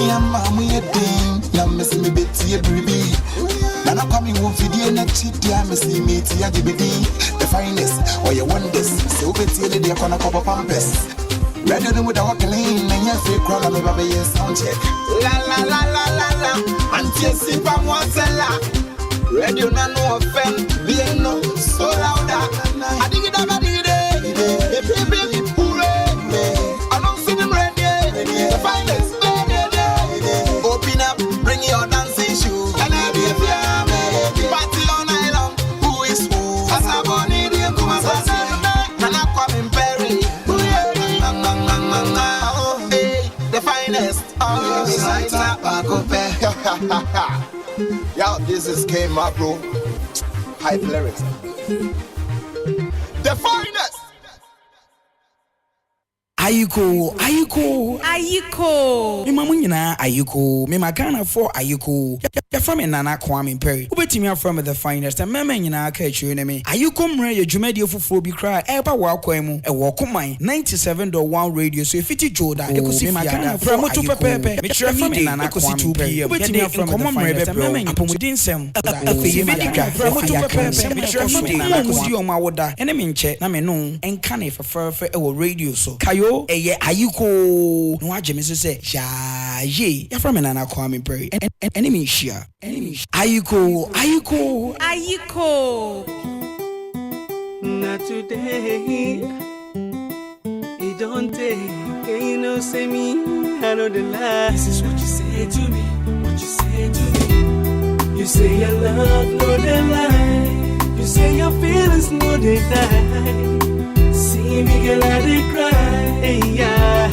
Mamma, we a ding. Now, Miss Me Betty, a baby. Nana coming home for the energy, dear Miss Me, the finest, or your wonders. So Betty, the corner of Pampers. Radio them with our clean, and your free crowd of the baby sound check. La la la la la la, until Simpa Montella. Radio Nano offend, bien no, so louder. I dig it up, I dig it, baby, hooray. I don't see them ready, the finest, open up, bring your dancing shoes. And I be a fiamme, party all night long. Who is who? As I born in the Kuma, and I'm coming Perry. The finest. Yo, this is K-Ma, bro. Hype lyrics. The finest. Ayuko. Me mamunyina ayuko. Me magana for ayuko. Ya from Nana Kwame Perry. Ubetimi from the finest. And meme nyina ka chune me. Ayuko mre ye dwumadi ofufo bi kra eba wa kwemu e wo komai 97.1 radio so efiti joda ekosi me magana from to pepepe. Me try from Nana Kwame 2 pm. Ubetimi from the finest. Meme apomudin sem. Afi efiti kra from to pepepe. Me try from Nana Kwame o ma woda. Ene me nche na me no enka na fefe e wo radio so. Kayo eye ayuko no agye me so say ye ya from Nana Kwame Perry enemy share ayuko not today it don't take you know say me I know the lie. This is what you say to me, you say your love no the lie, you say your feelings no they die. See me girl I dey cry, yeah.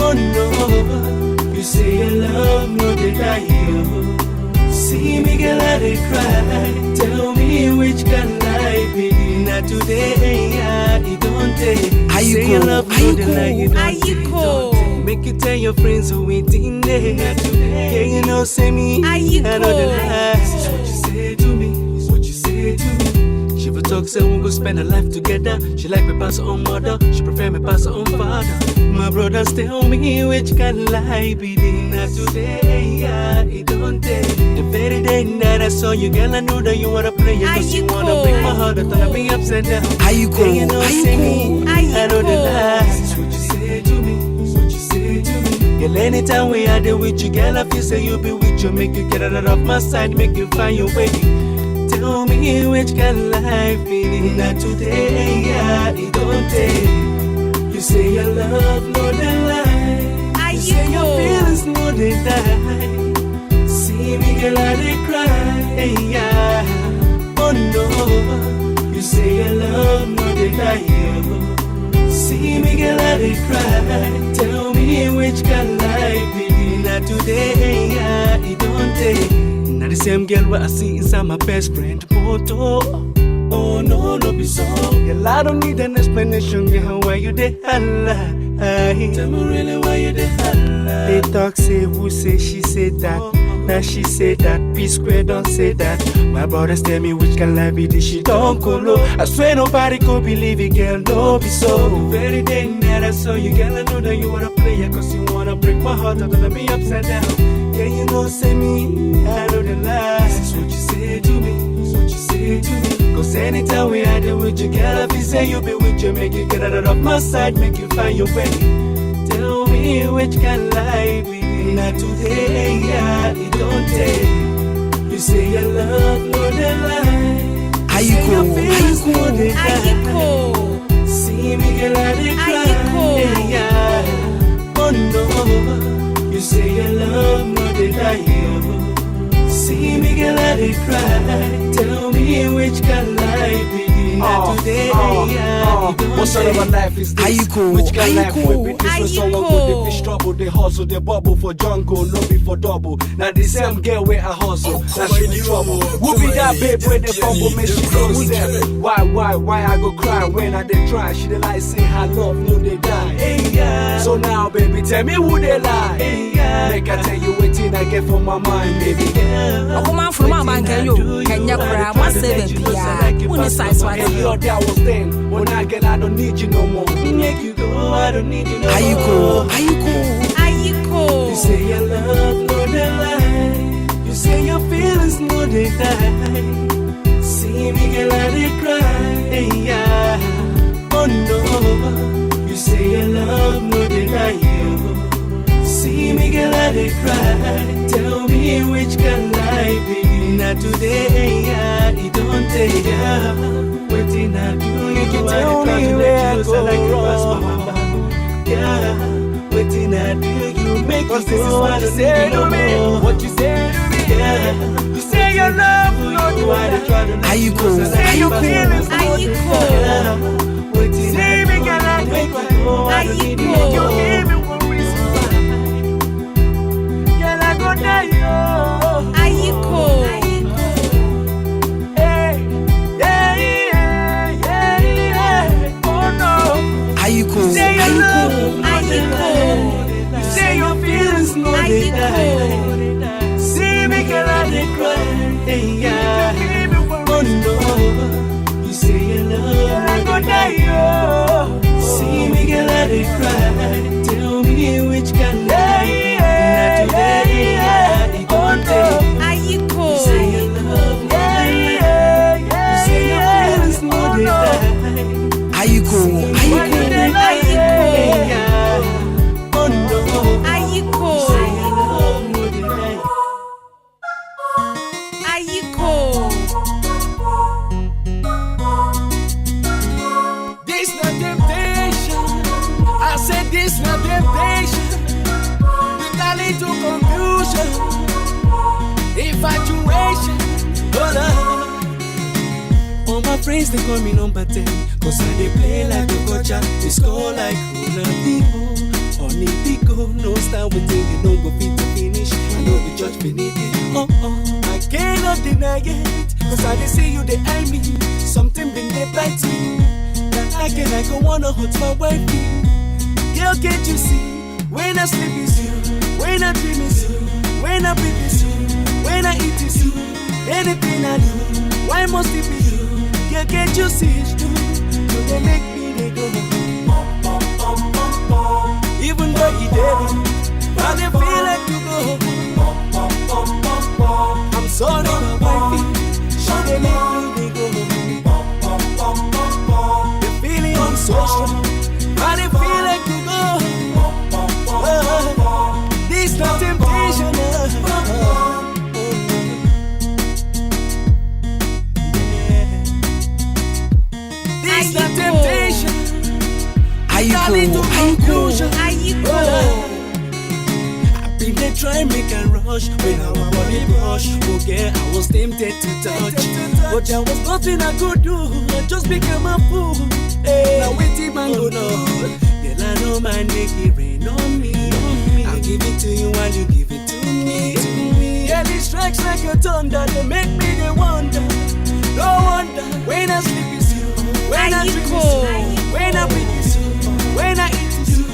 Oh no, you say your love no dey die, oh. See me girl I dey cry. Tell me which can I be? Not today, yeah. It don't take. Say your love no dey lie, it don't take. Make you tell your friends who waiting there. Not today, yeah, you know say me I know the lie. This is what you say to me. It's what you say to me. She would talk, say we go spend her life together. She like me pass her own mother, she prefer me pass her own father. My brothers tell me which can lie be the not today, yeah, it don't take. The very day that I saw you, girl, I knew that you wanna play it, cause you wanna break my heart, I thought I'd be upside down. Ayuko, you know, say me, I know the lie. This is what you say to me, it's what you say to me. Girl, anytime we are there with you, girl, I feel say you be with you, make you get out of my side, make you find your way. Tell me which can life be? Not today, yeah, it don't take. You say your love, no the lie. You say your feelings, no they die. See me, girl, I dey cry, yeah. Oh no, you say your love, no they die, oh. See me, girl, I dey cry. Tell me which can life be? Not today, yeah, it don't take. Now the same girl where I see inside my best friend photo. Oh no, no be so. Girl, I don't need an explanation, girl, why you dey holla. Tell me really why you dey holla. They talk say who say she say that. Now she say that, P square don't say that. My brothers tell me which can lie be this, she don't colo. I swear nobody could believe it, girl, no be so. The very day that I saw you, girl, I know that you wanna play it, cause you wanna break my heart, I'm gonna be upside down. Yeah, you know, say me, I know the lie. This is what you say to me, this is what you say to me. Cause anytime we are there with you, girl, if you say you be with you, make you get out of my side, make you find your way. Tell me which can lie be? Not today, yeah, it don't take. You say your love, no the lie. Ayuko. See me, girl, I dey cry, yeah. Oh no, you say your love, no the lie, oh. See me, girl, I dey cry. Tell me which can lie be? Not today, yeah, it don't what sort of a life is this? Ayuko. Which kind of life will be this? When someone go, they fish trouble, they hustle, they bubble for jungle, no be for double. Now the same girl where I hustle, now she in trouble. Who be that babe where they fumble, make she so sad? Why I go cry when I dey try? She dey like say her love, no they die. Hey, yeah. So now, baby, tell me who they lie. Hey, yeah. Make I tell you what I get from my mind, baby. A woman from my man can you? Can you grab my 7 p.m.? Who decides what I do? I was then. When I get, I don't need you no more. Make you go, I don't need you no more. Ayuko. You say your love, they die. See me girl, I dey cry, yeah. Oh no, you say your love no deny you. See me girl, I dey cry. Tell me which can I be? Not today, yeah, it don't take ya. Waiting I do, you can tell me where I go. Like yeah, waiting I do, you make us this is what you say to me. What you say to me? Yeah, you say your love, no do I try to. Are you cool? Are you cool? Are you cool? Waiting, see me girl, I make you go. Are you You cool? give me one reason why. Girl, I go die, yo. Are you cool? Hey, yeah, yeah, yeah, yeah. Oh no. Are you cool? Say your love, Are you cool? say your feelings, no Are they you die. cool? See me girl, I dey cry, hey, yeah. Oh no, you say your love, I go die, yo. See me girl, I dey cry. Tell me which can I be? Not today, yeah. It gon' take. Are you cool? Say your love, yeah, yeah, yeah. You say your feelings, no they die. Are you cool? Are you cool? Are you cool? Oh no. Are you cool? Say your love, no they die. Are you cool? This not temptation. I said this not temptation. With a little confusion, infatuation. Hold on. All my friends they call me number 10, 'cause I they play like a gotcha. They score like Ronaldinho. Honey Pico, no style within you don't go fit to finish. I know the judge finished it. I cannot deny it, 'cause I they see you they eye me. Something been they bite me. That I go wanna hurt my wifey. Girl, can't you see? When I sleep is you, when I dream is you, when I breathe is you, when I eat is you. Anything I do, why must it be you? Girl, can't you see it's true? You they make me they go. Even though you did, I they feel like to go. I'm sorry, my wifey, she they make me they go. The feeling I'm so strong, I they feel like to go. This not temptation. This not temptation. Are you cool? Are you cool? Are you cool? I've been there trying make a rush when our body brush. Okay, I was tempted to touch, but there was nothing I could do. I just became a fool. Hey, now waiting man go no. Girl, I know my nigga rain on me. I'll give it to you while you give it to me. Yeah, it strikes like a thunder. They make me they wonder. No wonder when I sleep is you, when I Are you dream cool? is you, when I breathe is you, when I eat is you.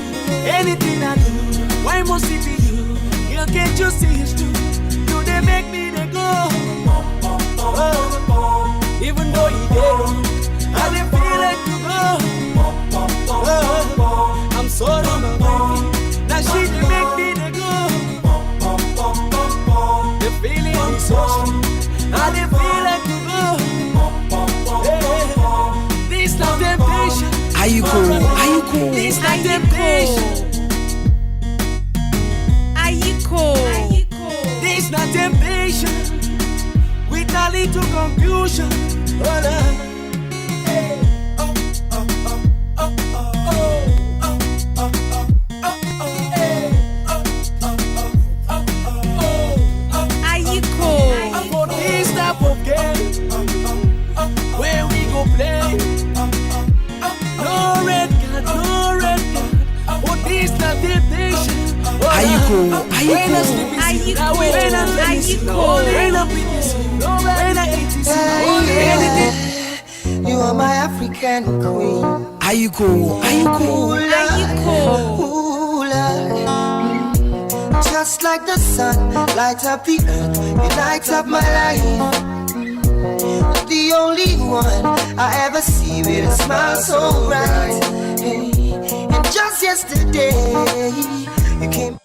Anything I do, why must it be you? Girl, can't you see it's true? You they make me they go. Even though you did, I didn't feel like to go. I'm sorry, my baby. Now she they make me they go. The feeling is so strong. I didn't feel like to go. This not temptation. Are you cool? Are you cool? This Are not you temptation. Are you cool? Are you cool? This not temptation. With a little confusion. Hold on. Hey. Oh, oh, oh, oh, oh, oh, oh, oh, oh, oh, hey. Oh, oh, oh, oh, oh, oh. Are you cool? For this type of game, where we go play. No red card, no red card. For this not temptation. Are you cool? Are you When I cool? sleep is Are you you. cool? When I Are dream is you you. cool? When I breathe is you. When I eat is you. Anything. You are my African queen. Are you cool? Are you cool? Are you cool? Ooh, Lord. Just like the sun, light up the earth, you light up my life. The only one I ever see with a smile so bright. Hey, and just yesterday, you came.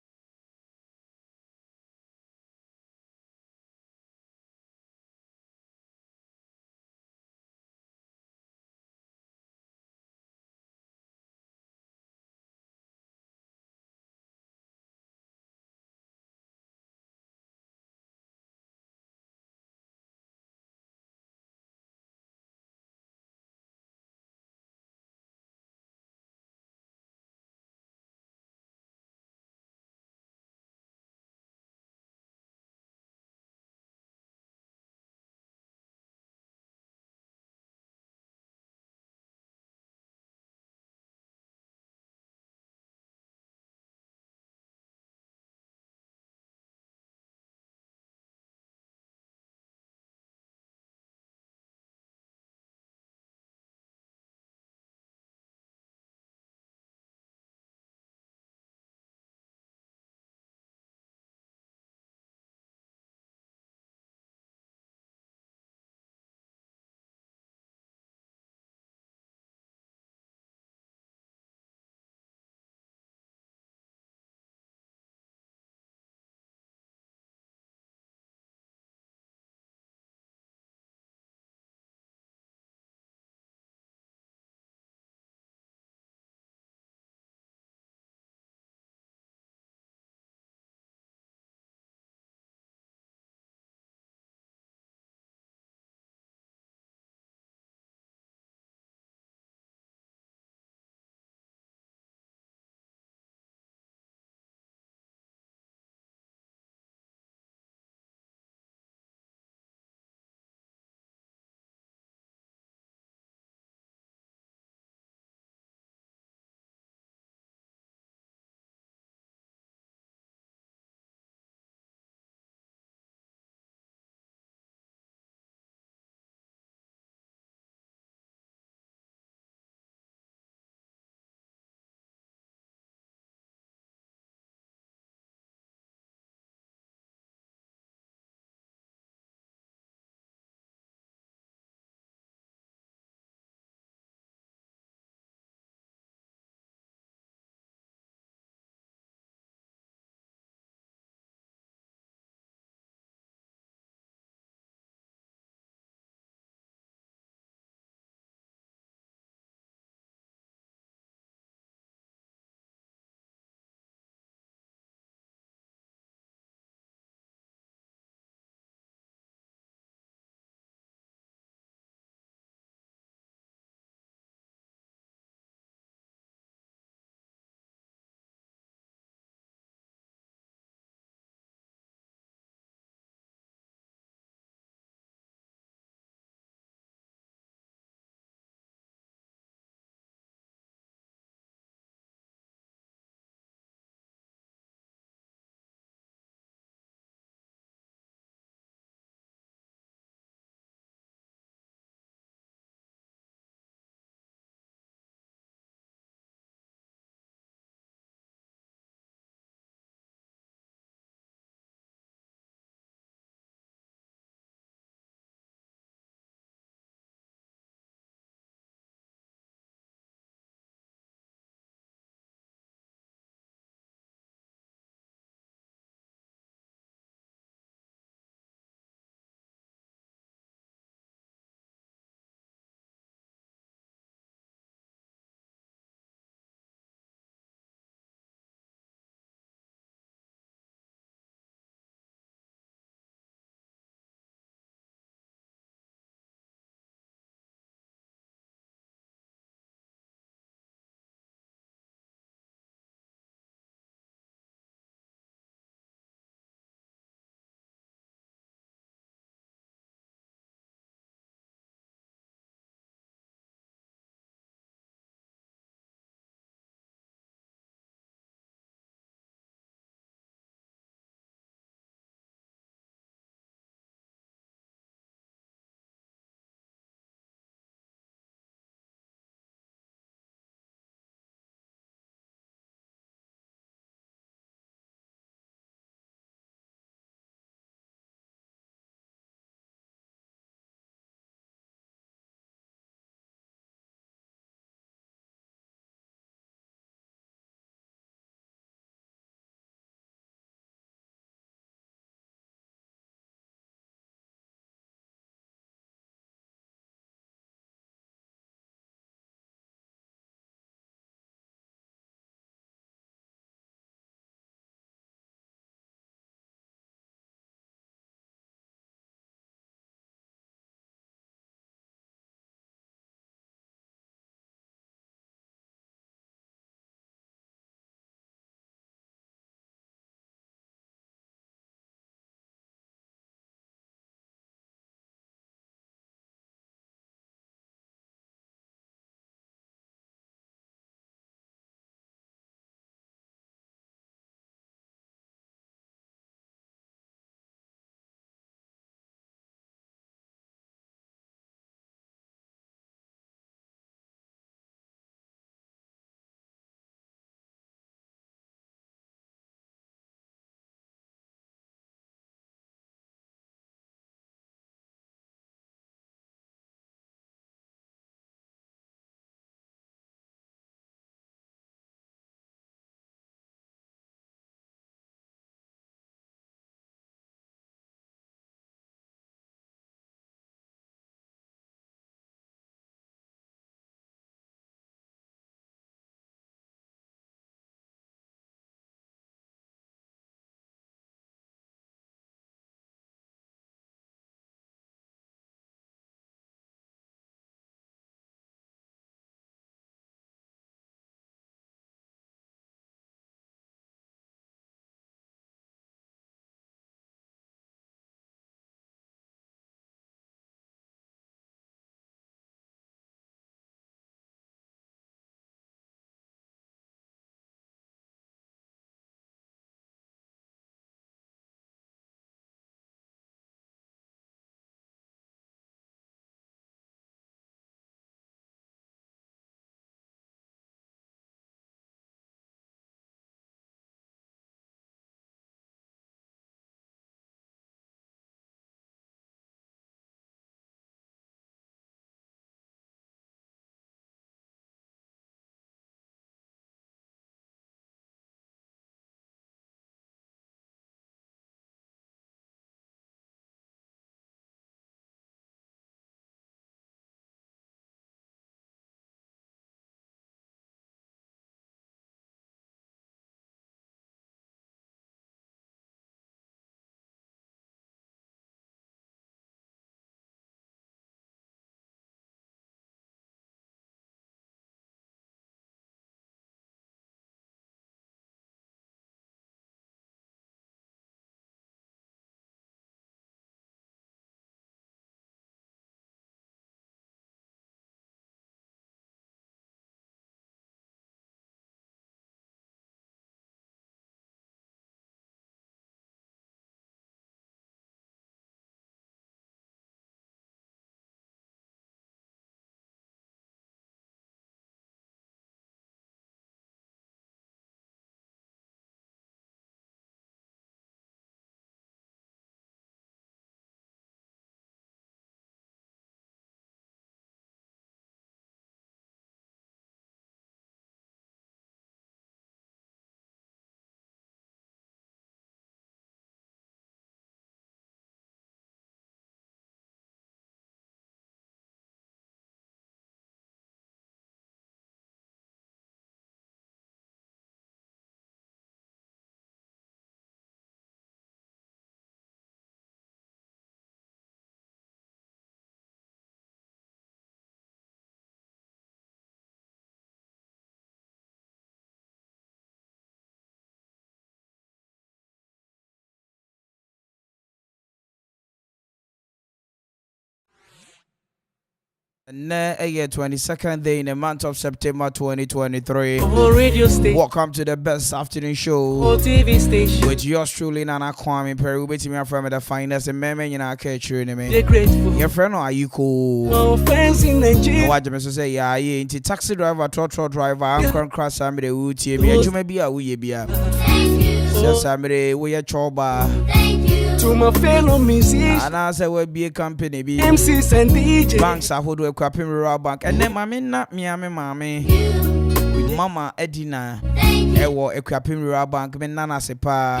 22nd day in the month of September 2023. Oh, radio station. Welcome to the best afternoon show. Oh, TV station. With yours truly, Nana Kwame Perry. We'll be from the finest and men in our culture. They're grateful. Your friend, are you cool? No friends in Nigeria. What you say? Yeah, into taxi driver, trotro driver, I'm cross somebody who tear me. You may be a wee beer. Thank you. So somebody we a choba. Thank you. To my fellow musicians. And I say we be a company be. MCs and DJs. Banks are who do equip in rural bank. And then mommy not me, mommy. With Mama Edina. Ewo equip in rural bank. Me nana sepa.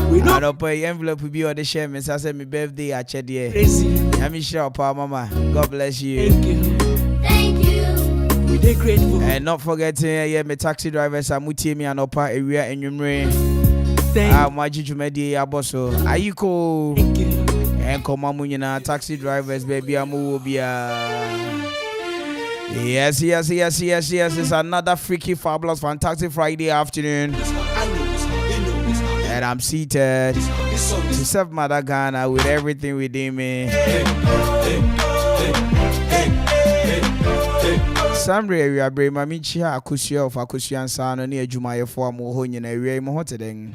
We I know. don't pay envelope will be on the share. Me say me birthday at Chedie. Crazy. Let me show up, Mama. God bless you. Thank you. Thank you. We did grateful. And not forgetting, me taxi drivers are muti me and upper area in Yumre. Thank My Jumedi Aboso. Are you cool? you. And come on, Munina, taxi drivers, baby, Yes. It's another freaky, fabulous, fantastic Friday afternoon. And I'm seated to serve Mother Ghana with everything within me. Sambre we are brave mami chia akusua of akusua nsa no na adwumayefo amoho nyina wie mo hoteden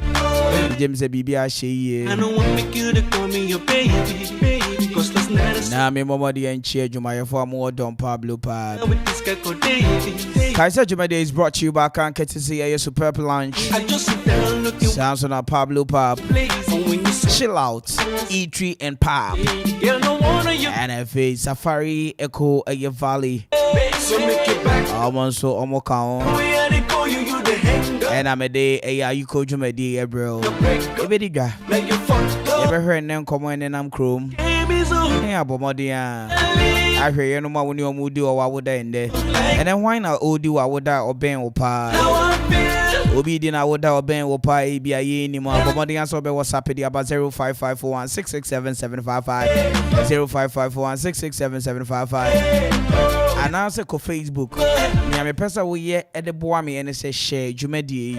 James bibia hye I don't want to make you to call me your baby. Cause that's not a na me momodi enchi adwumayefo amoho Don Pablo Pad. with this guy called Dave. Kaiser Jumade is brought to you by Can Courtesy a superb lunch. I just sit down looking Sounds on a Pablo Pub. place. And when you say, Chill out, eatery and pub. girl, no one of you. NFA Safari Echo a Valley. So make it back. Almost Omoka. We had to call you, you the hanger. And I'm a day a you coach me day bro. Break up, Ebediga. like you fucked up. Ever heard them come in and chrome? Baby, so Yeah, Bomodia. I hear you no more when you moody or I would end there. And then why not old do I would die or Ben or pa? how I feel. Obi didn't I would die or Ben or pa be a anymore. Bomodia so be what's up about 0554 0554 and now say ko Facebook. Me am a person we here at the boy me and say share Jumedi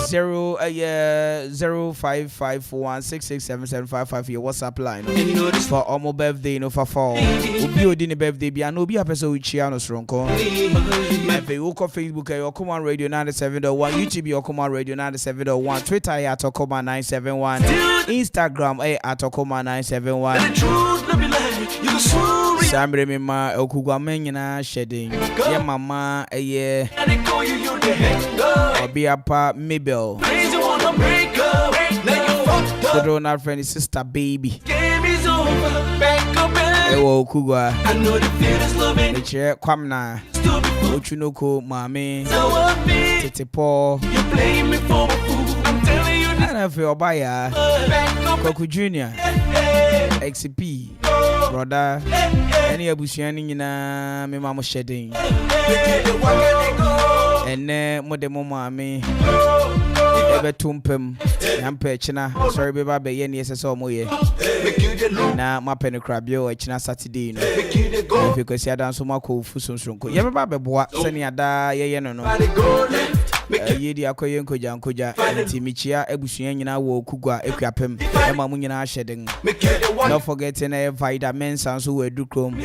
0554 your WhatsApp line. And you know this For all my birthday no for fall. Obi odi ni birthday bi and obi a person we chia no stronko. If you go Facebook your Command Radio 97.1, YouTube your Command Radio 97.1, Twitter at Okoma 971, Instagram at Okoma 971. the truth, no be like you can swoon. Sambre me ma okugwa menyina shedding. Ye mama eye And they call you, you the hanger. obi apa Mabel. Crazy wanna break up. Like you fucked up. The Ronald friend sister baby. Game is over. Back up and Ewo okugwa. I know the feeling's loving. Eche kwamna. Stupid fool. Ochunoko mame. So I feel Tete po. you playing me for a fool. I'm telling you this. Ana fe obaya. Back up. Koku Junior. XP. Brother. Any abusuani nyina me mama shedding. Ene modemo mame. Ebe tumpem. Yampe china. Sorry beba be ye ni esese omoye. Na mapene krabio e china Saturday no. If you see adan so mako fusumsronko. Ye beba be boa sani ada ye no no. Ye di akoye nkoja nti michia abusuan nyina wo kugwa ekuapem. E ma mu nyina shedding. Not forgetting a vitamins and so we do chrome.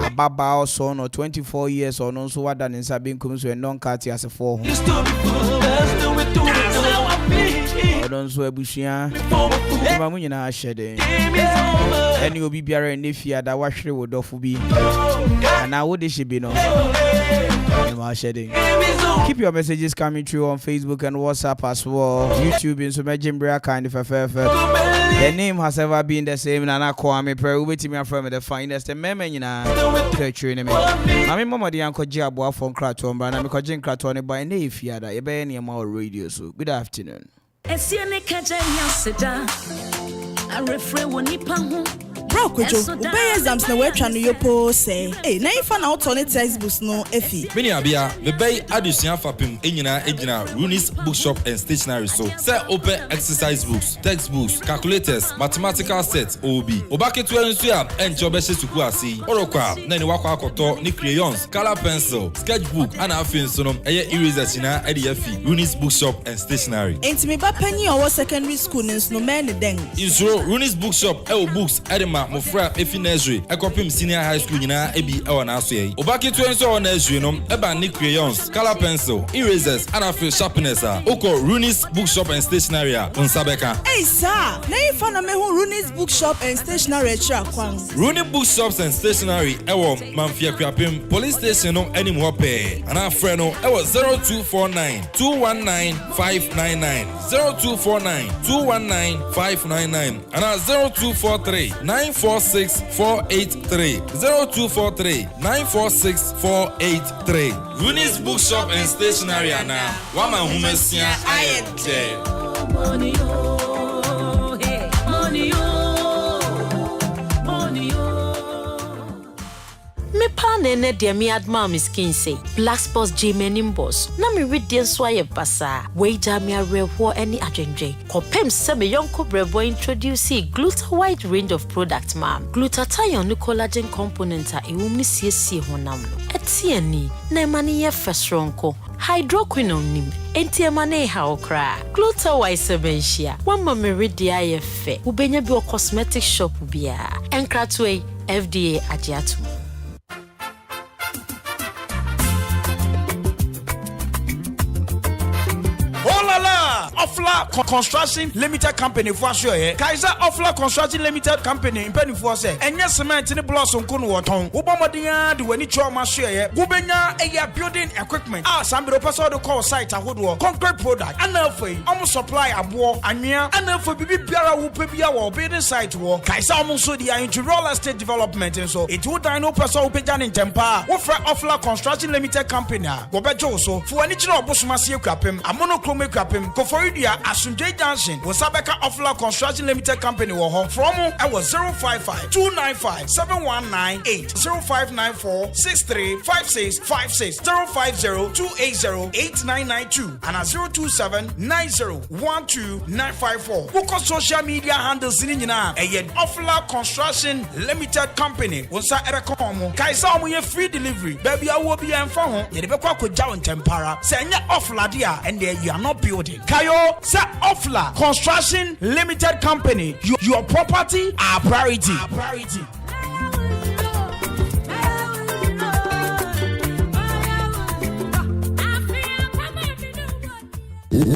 Ababa also no 24 years or no so what than in Sabin comes when non cat as a 4. Stupid fool. Let's do it, do it. That's how I feel. I don't so a bushia. For a fool. Mamuina shedding. Game is over. And you will be biara and if you had a wash would off be. And now what is she be no? Shedding. Game is over. Keep your messages coming through on Facebook and WhatsApp as well. YouTube in so Jimbria kind of a the name has ever been the same. Nana Kwame Perry with me from the finest and memenina culture in me. I Mama the Uncle Jabwa from Kraton, but I'm a Jim Kraton by any fiada, a any more radio. So good afternoon. Bro, Kojo, obey exams na wetwa no yopo say. Na ifa na auto textbooks no efi. Many abia, the bay addition fapim enyina ejina Runis Bookshop and Stationery so. Say open exercise books, textbooks, calculators, mathematical sets OB. Obake to ensuya and jobeshe suku asi. Orokwa na ni wakwa akoto ni crayons, color pencil, sketchbook and afin sonom eye eraser china edi yafi Runis Bookshop and Stationery. Enti me ba panyi owo secondary school nso no men den. Insuro Runis Bookshop books edema ma mofra efi nursery ekopim senior high school nyina ebi ewo na aso yi obake to enso on nursery no eba ni crayons color pencil erasers and afi sharpeners oko Rooney's bookshop and stationery unsabeka Hey sir, na ifa na me hu Rooney's bookshop and stationery tra kwan. Rooney bookshops and stationery ewo Mamfia Kwapim police station no anymore pay and our friend no ewo 0249 219 599 0249 219 599 and our 0243 946 483 0243 946 483 Rooney's bookshop and stationery and wama humesia ayete Money oh, hey, money oh, money oh. Me pa nene de mi adma miskin say Black Sports J-Menim boss na me read den so aye basa we ja me arewo any adwendwe kopem se me yonko brebo introduce Gluta wide range of product man glutathione ne collagen component a ewum ni siesie honam no etiani na mani ye fesronko hydroquinone nim enti emane ha okra Gluta wide sebenshia wamma me read de aye fe ubenya bi o cosmetic shop bia enkratwe FDA agiatu. Ofla Construction Limited Company for sure. Kaiser Ofla Construction Limited Company in Penny for say. Enya cement in the blossom kun waton. Ubomodia do any trauma share. Gubenya a building equipment. Sambi person to call site a hoodwo. Concrete product. Anelfo. Almost supply abo anya. Anelfo bibi biara wo pebia wo building site wo. Kaiser almost so dia into real estate development and so. It would dino person upejan in tempa. Ofra Ofla Construction Limited Company. Wobejo so. For any chino obosumasi ekwapem. Amonochrome ekwapem. Koforidua Asunjay Junction. Wasabeka Ofla Construction Limited Company wo ho. From I was 055 295 7198 0594 635656 050 280 8992 and 027 90 954. Who social media handles in nyina eye Ofla Construction Limited Company. Wonsa erekomo Kaiser omo ye free delivery. Baby awo bi enfa ho. Ye de bekwa koja on tempara. Se enya Ofla dia and there you are not building. Kayo sa Ofla Construction Limited Company. Your property our priority. Our priority.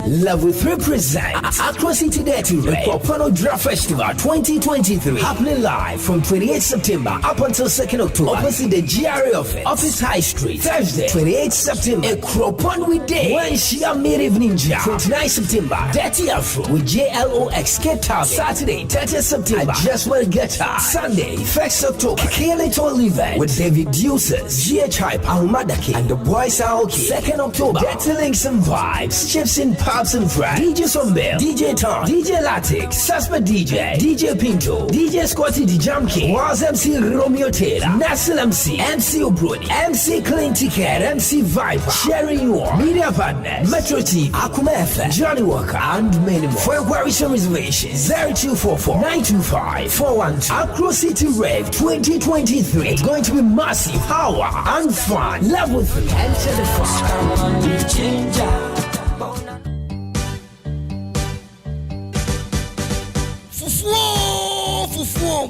Level 3 presents Accra City Dirty Red Kwapano Draft Festival 2023 happening live from 28 September up until 2nd October opposite the GRA office High Street. Thursday 28 September Ekropon with Day Wanshia Made Ninja. 29 September Dirty Afro with JLOX Cape Town. Saturday 30 September Just Well Get Her. Sunday 1st October Kele Toll Event with David Deuces, GH Hype, Ahumadaki and the Boys Are Okay. 2nd October Dirty Links and Vibes, Chips in Pops and Fry, DJ Sombel, DJ Tom, DJ Latix, Suspect DJ Pinto, DJ Scotty the Jam King, Was MC Romeo Taylor, Nassel MC, MC Obroni, MC Clean Ticket, MC Viper, Sherry York, Media Partner, Metro TV, Akuma FM, Johnny Walker, and many more. For inquiries and reservations, 0244 925 412. Accra City Rave 2023. It's going to be massive, power, and fun. Level 3. Enter the fun.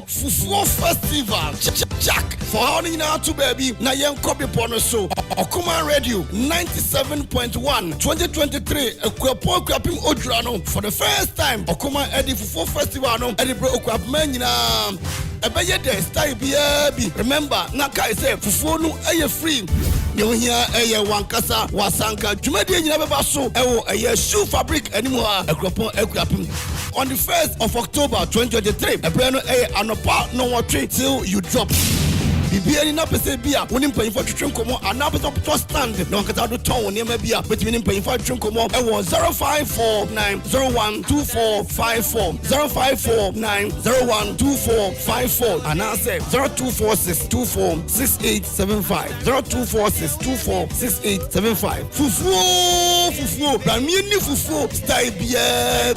Fufuo Festival Jack for holding out to baby na yen copy pono so Okuma Radio 97.1 2023 ekwapim odurano for the first time Okuma Edi Fufuo Festival no Edi bro okwapman nyina ebeye dey style bi remember na kai say fufuo no eye free you hear eye wankasa wasanka dwumade nyina beba so ewo eye shoe fabric animo a ekwapim on the 1st of October 2023 ebrano anopa no what till you drop Bibiani na pese bia wonim pay for twetwenkomo ana pese to stand no nkata do ton woni ma bia betimi nim pay for twetwenkomo e wo 0549012454 0549012454 ana say 0246246875 0246246875 fufuo bamie ni fufuo style bia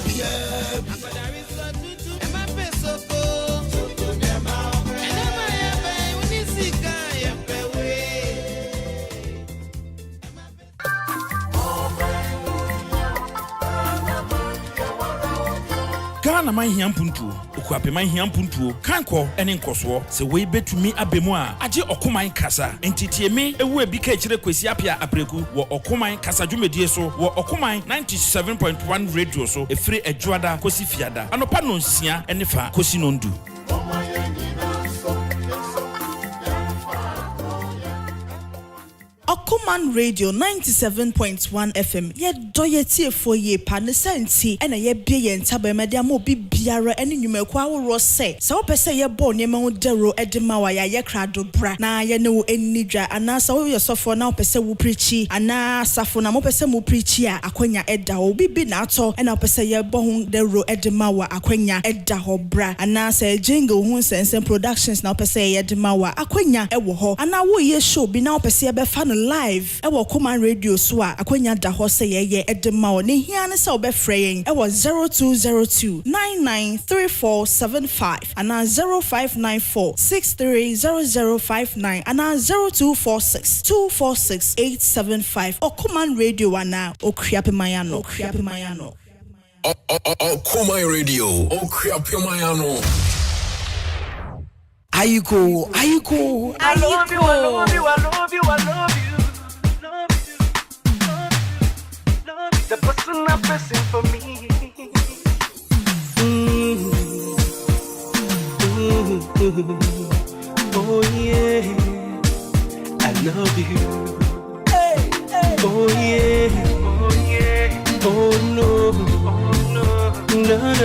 Ghana na man hia mpuntuo okuape man hia mpuntuo kanko ene nkoso se we betumi abemu a age okoman kasa entitie me ewu ebi ka kire kwesi apia apreku wo okoman kasa dwumedie so wo okoman 97.1 radio so efiri ejuada kosi fiada anopa no nsia ene fa kosi no ndu. Okuman Radio 97.1 FM ye doyetie for ye pa ne senti ena ye bie ye ntaba media mo bibiara ene nwumaku aworo se wo pese ye bo ne ma wo dero edema wa ya ye krado bra na ye ne wo enidwa ana sa wo yosofo na wo pese wo preachi ana safo na mo pese mo preachi a akwanya eda wo bibi na ato ena wo pese ye bo hu dero edema wa akwanya eda ho bra ana sa jingle hu sense productions na wo pese ye edema wa akwanya ewo ho ana wo ye show bi na wo pese ye be fa live ewo Okuman Radio so a akwanya da ho se ye edema o ne hia ne se obefreyen ewo 0202 993475 ana 0594630059 ana 0246246875 Okuman Radio ana okriape mayano Okuman Radio okriape mayano. Ayuko I love you, I love you, I love you, I love you. The person I'm pressing for me. Oh yeah, I love you. Oh yeah, oh yeah. Oh no,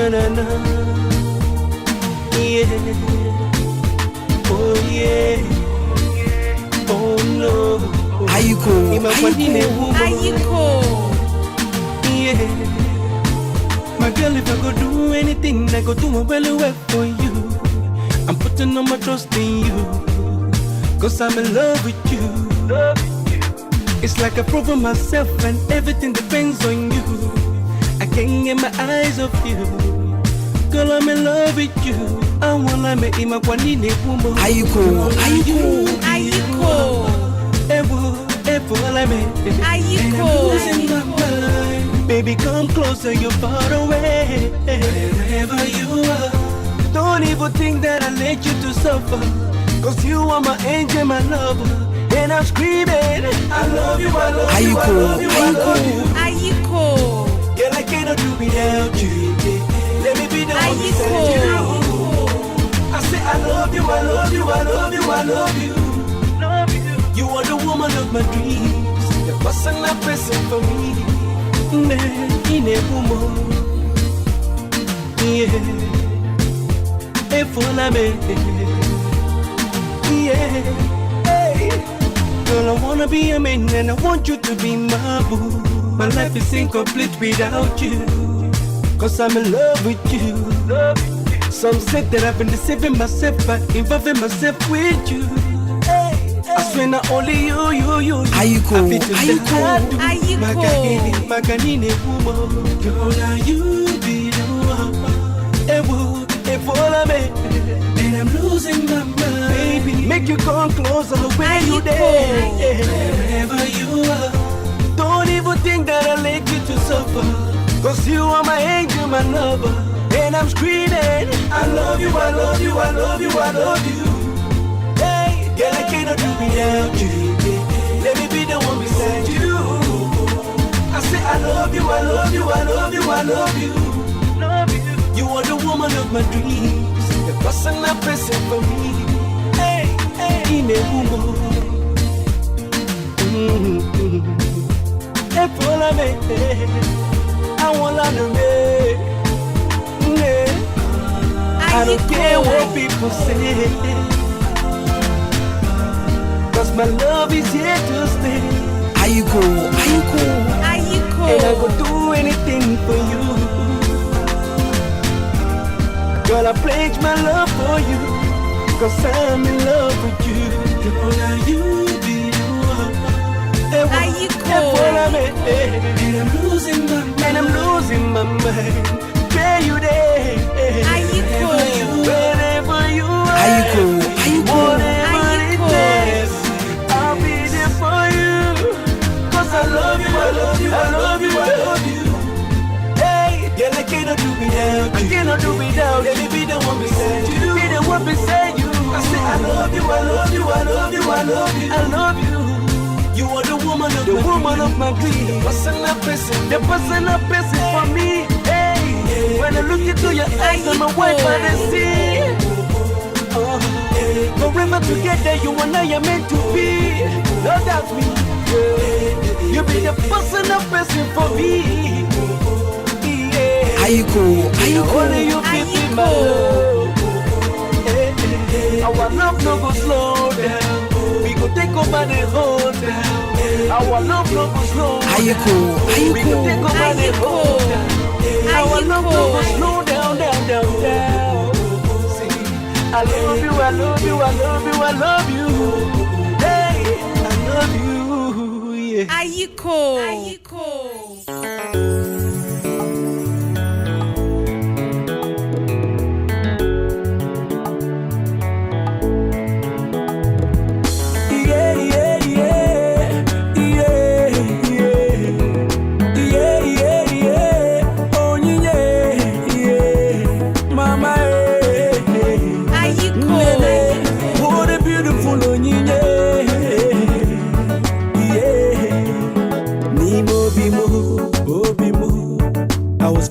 no, no. Yeah. Oh yeah. Oh no. Ayuko. Yeah. My girl, if I go do anything, I go do my belly work for you. I'm putting all my trust in you, 'cause I'm in love with you. It's like I've proven myself and everything depends on you. I can't get my eyes off you. Girl, I'm in love with you. I wanna make him a kwanine woman. Ayuko. Baby, come closer, you're far away. Wherever you are, don't even think that I let you to suffer, 'cause you are my angel, my lover. And I'm screaming, I love you, I love you, I love you, I love you. Girl, I cannot do without you. Let me be the one beside you. I say I love you, I love you, I love you, I love you. You are the woman of my dreams, the person I'm pressing for me. In a woman, yeah. If all I make, yeah. Hey, girl, I wanna be a man and I want you to be my boo. My life is incomplete without you, 'cause I'm in love with you. Some said that I've been deceiving myself by involving myself with you. I swear not only you. Ayuko. Maganine woman. Girl, now you be the one. If all I'm and I'm losing my mind. Baby, make you come closer where you there. Wherever you are, don't even think that I let you to suffer, 'cause you are my angel, my lover. And I'm screaming, I love you, I love you, I love you, I love you. Hey, girl, I cannot do without you. Let me be the one beside you. I say I love you, I love you, I love you, I love you. You are the woman of my dreams, the person I'm pressing for me. Hey, in a woman. If all I make, I want to make. I don't care what people say, 'cause my love is here to stay. Ayuko. And I will do anything for you. Girl, I pledge my love for you, 'cause I'm in love with you. Girl, now you be the one. And I'm losing my mind. Where you there? Wherever you are. Whatever it is, I'll be there for you. 'Cause I love you, I love you, I love you, I love you. Hey, girl, I cannot do without you. you, I love you, I love you, I love you, I love you. You are the woman of my dreams. The personal person for me. Hey, when I look into your eyes, I'm a wife and I see. Forever together, you and I are meant to be. No doubt me. You be the personal person for me. Ayiko, only you can be my love. Our love no go slow down. We go take over the whole town. Our love no go slow down. We go take over the whole town. Our love no go slow down, down, down, down. See, I love you, I love you, I love you, I love you. Hey, I love you. Yeah. Ayiko.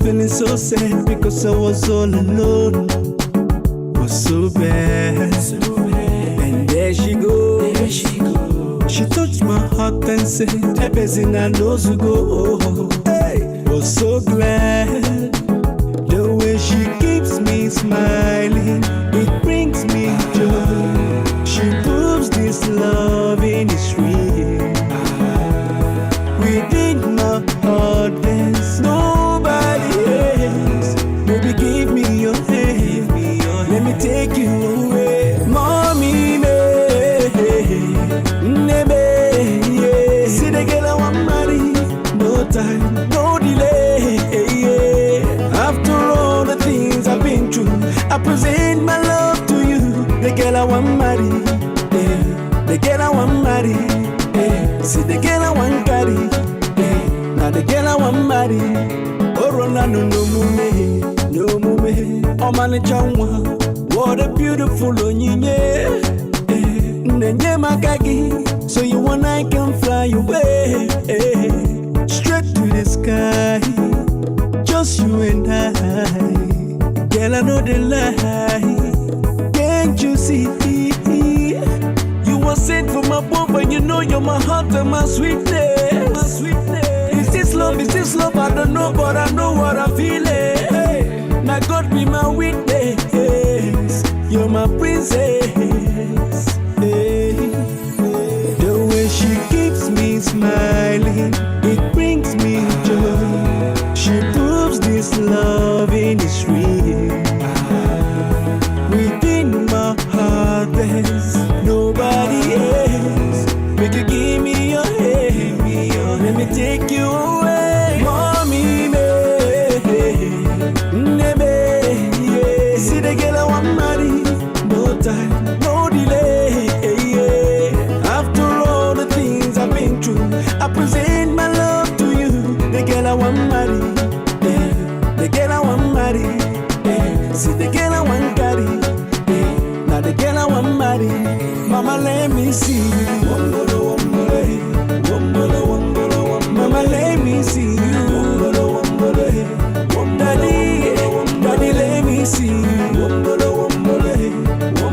Feeling so sad because I was all alone. Was so bad. And there she goes. She touched my heart and said, everything I know to go. Hey, was so glad. The way she keeps me smiling, it brings me joy. She proves this love in its real. Within my heart there's nobody else. Baby, give me your hand. Let me take you away. Mommy, see the girl I want marry. No time, no delay. After all the things I've been through, I present my love to you. The girl I want marry. The girl I want marry. See the girl I want carry. Now the girl I want marry. Oh, Rona, no mume, no mume. Oh, man, what a beautiful onyinye. Nenye makagi, so you and I can fly away straight to the sky. Just you and I. Girl, I know the lie. Can't you see? You were sent from above, and you know you're my heart and my sweetness. My sweetness. Is this love? I don't know, but I know what I'm feeling. Hey, now God be my witness. You're my princess. Hey, the way she keeps me smiling, it brings me joy. She proves this love in its real. Within my heart there's nobody else. Make you give me your hand. Let me take you away. Mommy, see the girl I want marry. No time, no delay. After all the things I've been through, I present my love to you. The girl I want marry. The girl I want marry. See the girl I want carry. Now the girl I want marry. Mama, let me see you. Mama, let me see you. Daddy, let me see you.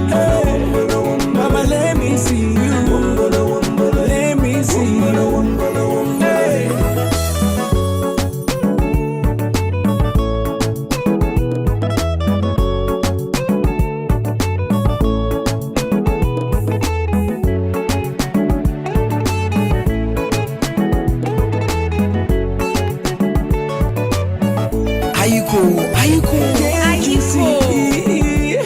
Hey, Mama, let me see you. Let me see you. Hey. Can't you see?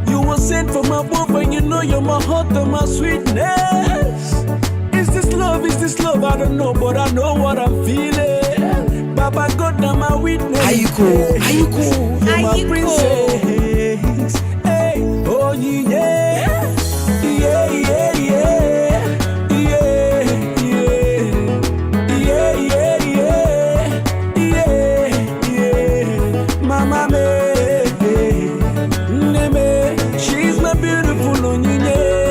You were sent from above, and you know you're my heart and my sweetness. Is this love? I don't know, but I know what I'm feeling. Baba God, now my witness. Ayiko, you're my princess. Hey, oh yeah, yeah, yeah, yeah, yeah, yeah, yeah, yeah, yeah, yeah. Mama me, she's my beautiful onyinye.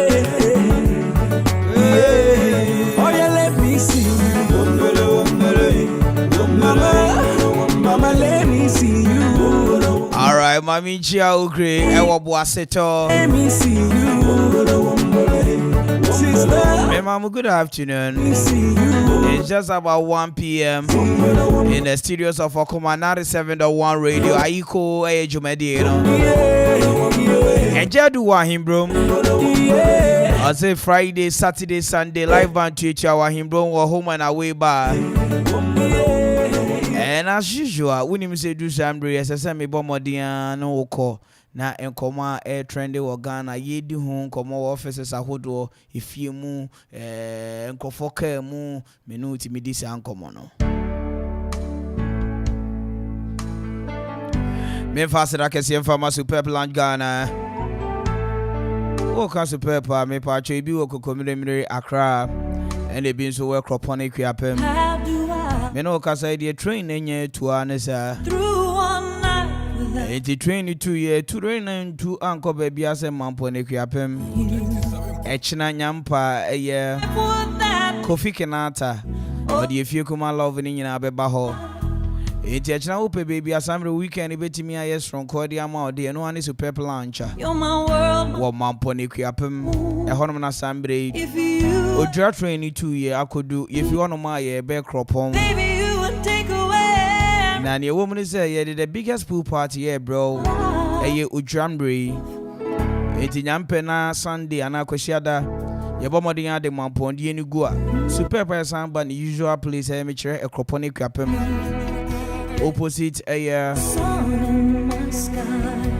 right, Mami Chia Ukri, Ewa Boaseto. Hey, Mama, good afternoon. It's just about 1 p.m. in the studios of Okuma 97.1 Radio. Aiko Ejumedi, you know. Ejadu Wahimbro. I say Friday, Saturday, Sunday, live band to each hour. Wahimbro, or home and away bar. And as usual, when you say do something, as I say, me bombardian no call. Na enkoma air trendy wo Ghana yedi ho nkoma offices ahodo ifie mu enkofoka mu menu timidi sa nkoma no me fasira kese mfama Superb Lounge Ghana o ka Superb me pa cho bi wo kokomire Accra and e bi nso we kropone kwiapem me no ka say the train enye tuwa ne sa It's 22 years, 292 Uncle Baby as a mampo nequiapem. Echina Yampa a year. Kofi Kenata, but if you come loving in Abebaho. It's Echina Upe Baby as I'm the weekend, betting me yes from Cordiama, the no one is Superb Launcher. You're my world. What mampo nequiapem, a Honman Assembly. If you Odra 22 year, I could do if you want my bear crop home. Now, your woman is the biggest pool party here, bro. A Ujambri. It's in Yampena Sunday, and I Koshada. Your bomarding at the Mampondi and Ugua. Superb person, but the usual place, amateur, a croponic capem. Opposite a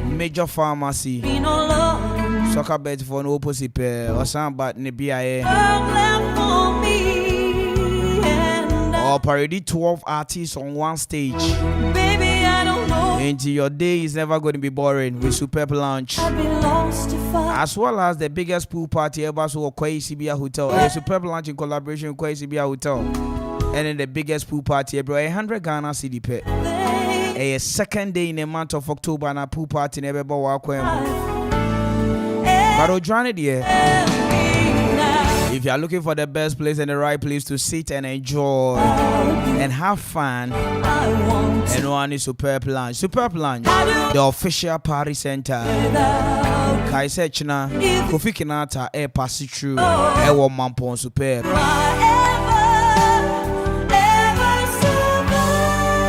major pharmacy. Soccer bed for an opposite pair or some but Nebia. Or parody 12 artists on one stage. Baby, I don't know. And your day is never going to be boring with Superb Lounge. As well as the biggest pool party ever so Kwai Sibia Hotel. A Superb Lounge in collaboration with Kwai Sibia Hotel. And then the biggest pool party ever, 100 Ghana cedi pay. A second day in the month of October and a pool party never walk. But Ojane dear. If you are looking for the best place and the right place to sit and enjoy and have fun, and one is Superb Lounge. Superb Lounge, the official party center. Kaise China, Kofi Kinata, Air Passy True, Ewa Mampon Superb.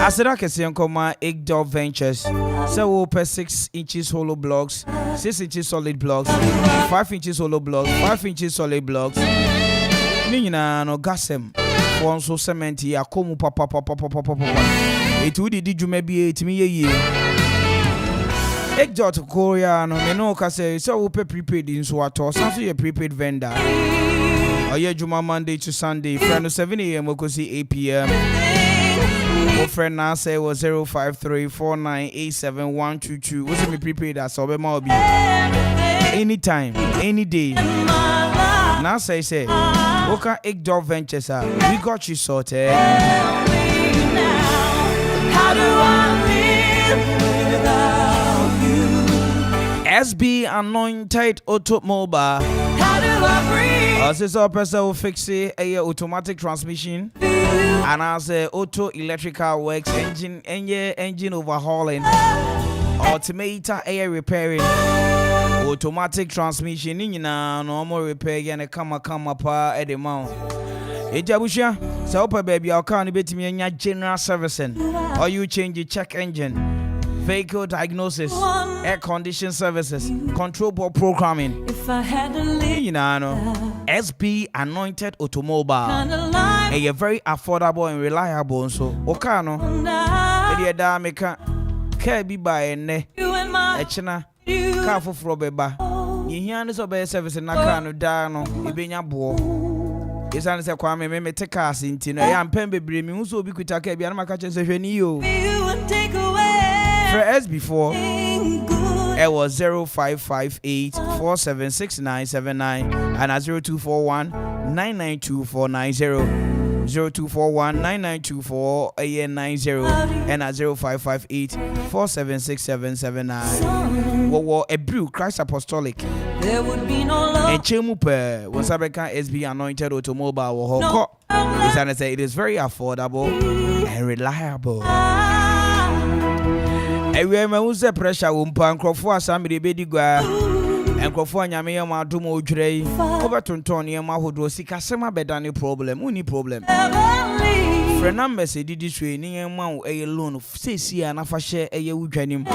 As I can see, Igdor Ventures. So, per 6 inches hollow blocks, 6 inches solid blocks, 5 inches hollow blocks, 5 inches solid blocks. Nina no gasem. Onso cement ya komu papa. It would did you maybe 8 me a year. Igdor to Korea no me no kase so pay prepaid in so at all. So you prepaid vendor. Oye Juma Monday to Sunday, from 7 a.m. we see 8 p.m. My friend now say was 05349872122. What's me prepaid as so be anytime, any day. Now say okay, Igdor Ventures we got you sorted. How do I live without you? SB Anointed Automobile. How do I breathe? As this person will fix a automatic transmission. And as auto electrical works, engine overhauling, automator air repairing, automatic transmission, normal repair, and a come pa at the mount. Ejabusha, so baby, I'll count bit me in general servicing, or you change your check engine, vehicle diagnosis, air condition services, control board programming. If I had to live, SB Anointed Automobile. A very affordable and reliable, so Okano. Da meka ka bi ba ene e chena ka foforo beba yihia ne so be service na ka no da no ebenya bo isane se kwa me te ka sinti no ya mpem bebre mi hu so obi kuta ka bia na maka chen se hwani yo for SB4 it was 0558476979 and at 0241992490 0241992490 and at 0558476779. What a brew Christ Apostolic. There would be no love. And Chemupe was Sabeka SB Anointed Automobile. It is very affordable and reliable. Ewe ma hu se pressure wo mpa nkrofo asamre bedi gwa. Enkrofo anyame ye ma dum odwire yi. Obetonton ye ma hodo sika sema beda ne problem. Uni problem. Friend number say didi swe ni ye ma wo eye loan say si a na fa share eye wudwanim.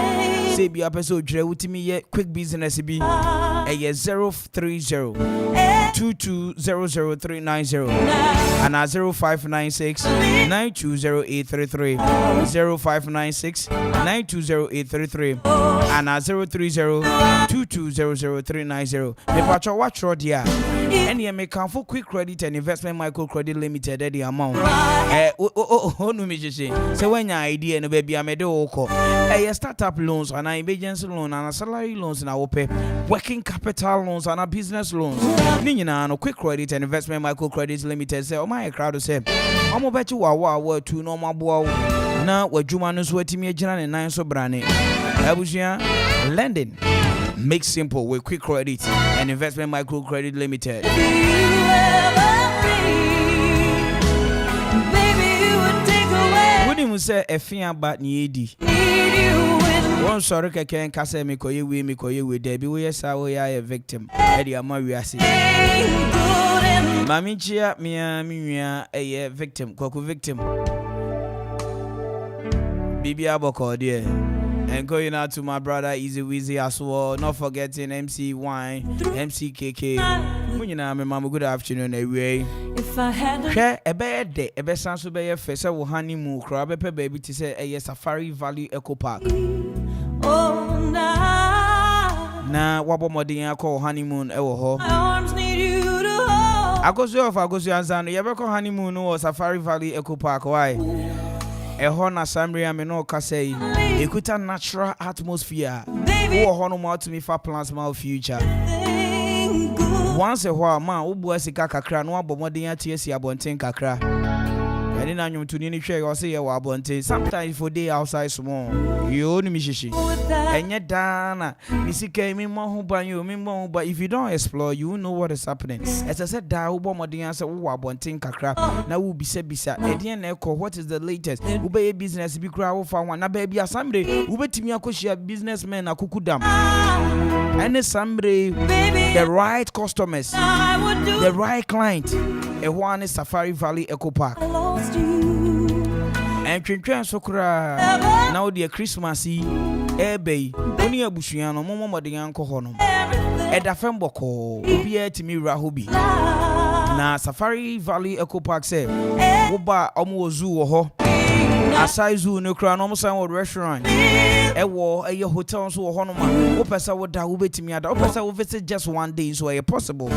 Say bi apese odwire wutimi ye quick business bi. Eye 030 22000390 and 0596 920833 0596 920833 and 030 22000390. Me pacho watch road here. Any me can for quick credit and investment micro credit limited the amount. No me just say when your idea no baby I do oko. Startup loans and emergency loan and salary loans na ope working capital loans and business loans. No quick credit and investment micro credit limited say oh my crowd say omo bet you wa two normal boa na wadwuma no so atimi agina ne nan so brane abusia lending make simple with quick credit and investment micro credit limited. When you say efia bat ni edi one sorry keke nkase me koye we there bi we sa we ya victim e dia ma wiase mami chia mia minua e victim kwaku victim bibi aboko there and going out to my brother Easy Weezy as well, not forgetting MC Wine, MC KK. Me mama good afternoon away. If I had a bad day, a best chance to be a face of honeymoon crab a baby to say a Safari Valley Eco Park. Oh nah wabo modin call honeymoon ewo arms need you to hold. I go so anzano you ever call honeymoon or Safari Valley Eco Park why? A hona Sambria me no kasei. Ekuta natural atmosphere. Who hono mo to me for plans my future. Once a while man ubu sika kakra no abomodin atiesi abonten kakra. I didn't know to any share or say you are bonte. Sometimes for day outside small. You only me shishi. And yet Dana, Missy came in more by you, but if you don't explore, you know what is happening. As I said, da ubomodin answer who are bonten kakra. Now will be said beside Edian Echo, what is the latest? Ube business be crowd for one, a baby assembly. Ube Timiako share businessmen a kukudam. And assembly, the right customers, the right client. A one is Safari Valley Eco Park. And Trinquan Sokra now dear Christmassy, Bay, only a Bushiano, Momo the Uncle Honum, Eda Femboko, Ubia Timi Rahubi. Na Safari Valley Eco Park say, Uba Omo Zoo or Asai Zoo no crown almost sound restaurant. Ewo a hotel so honoma. Opesa would da ubeti me ada. Opesa will visit just one day so a possible.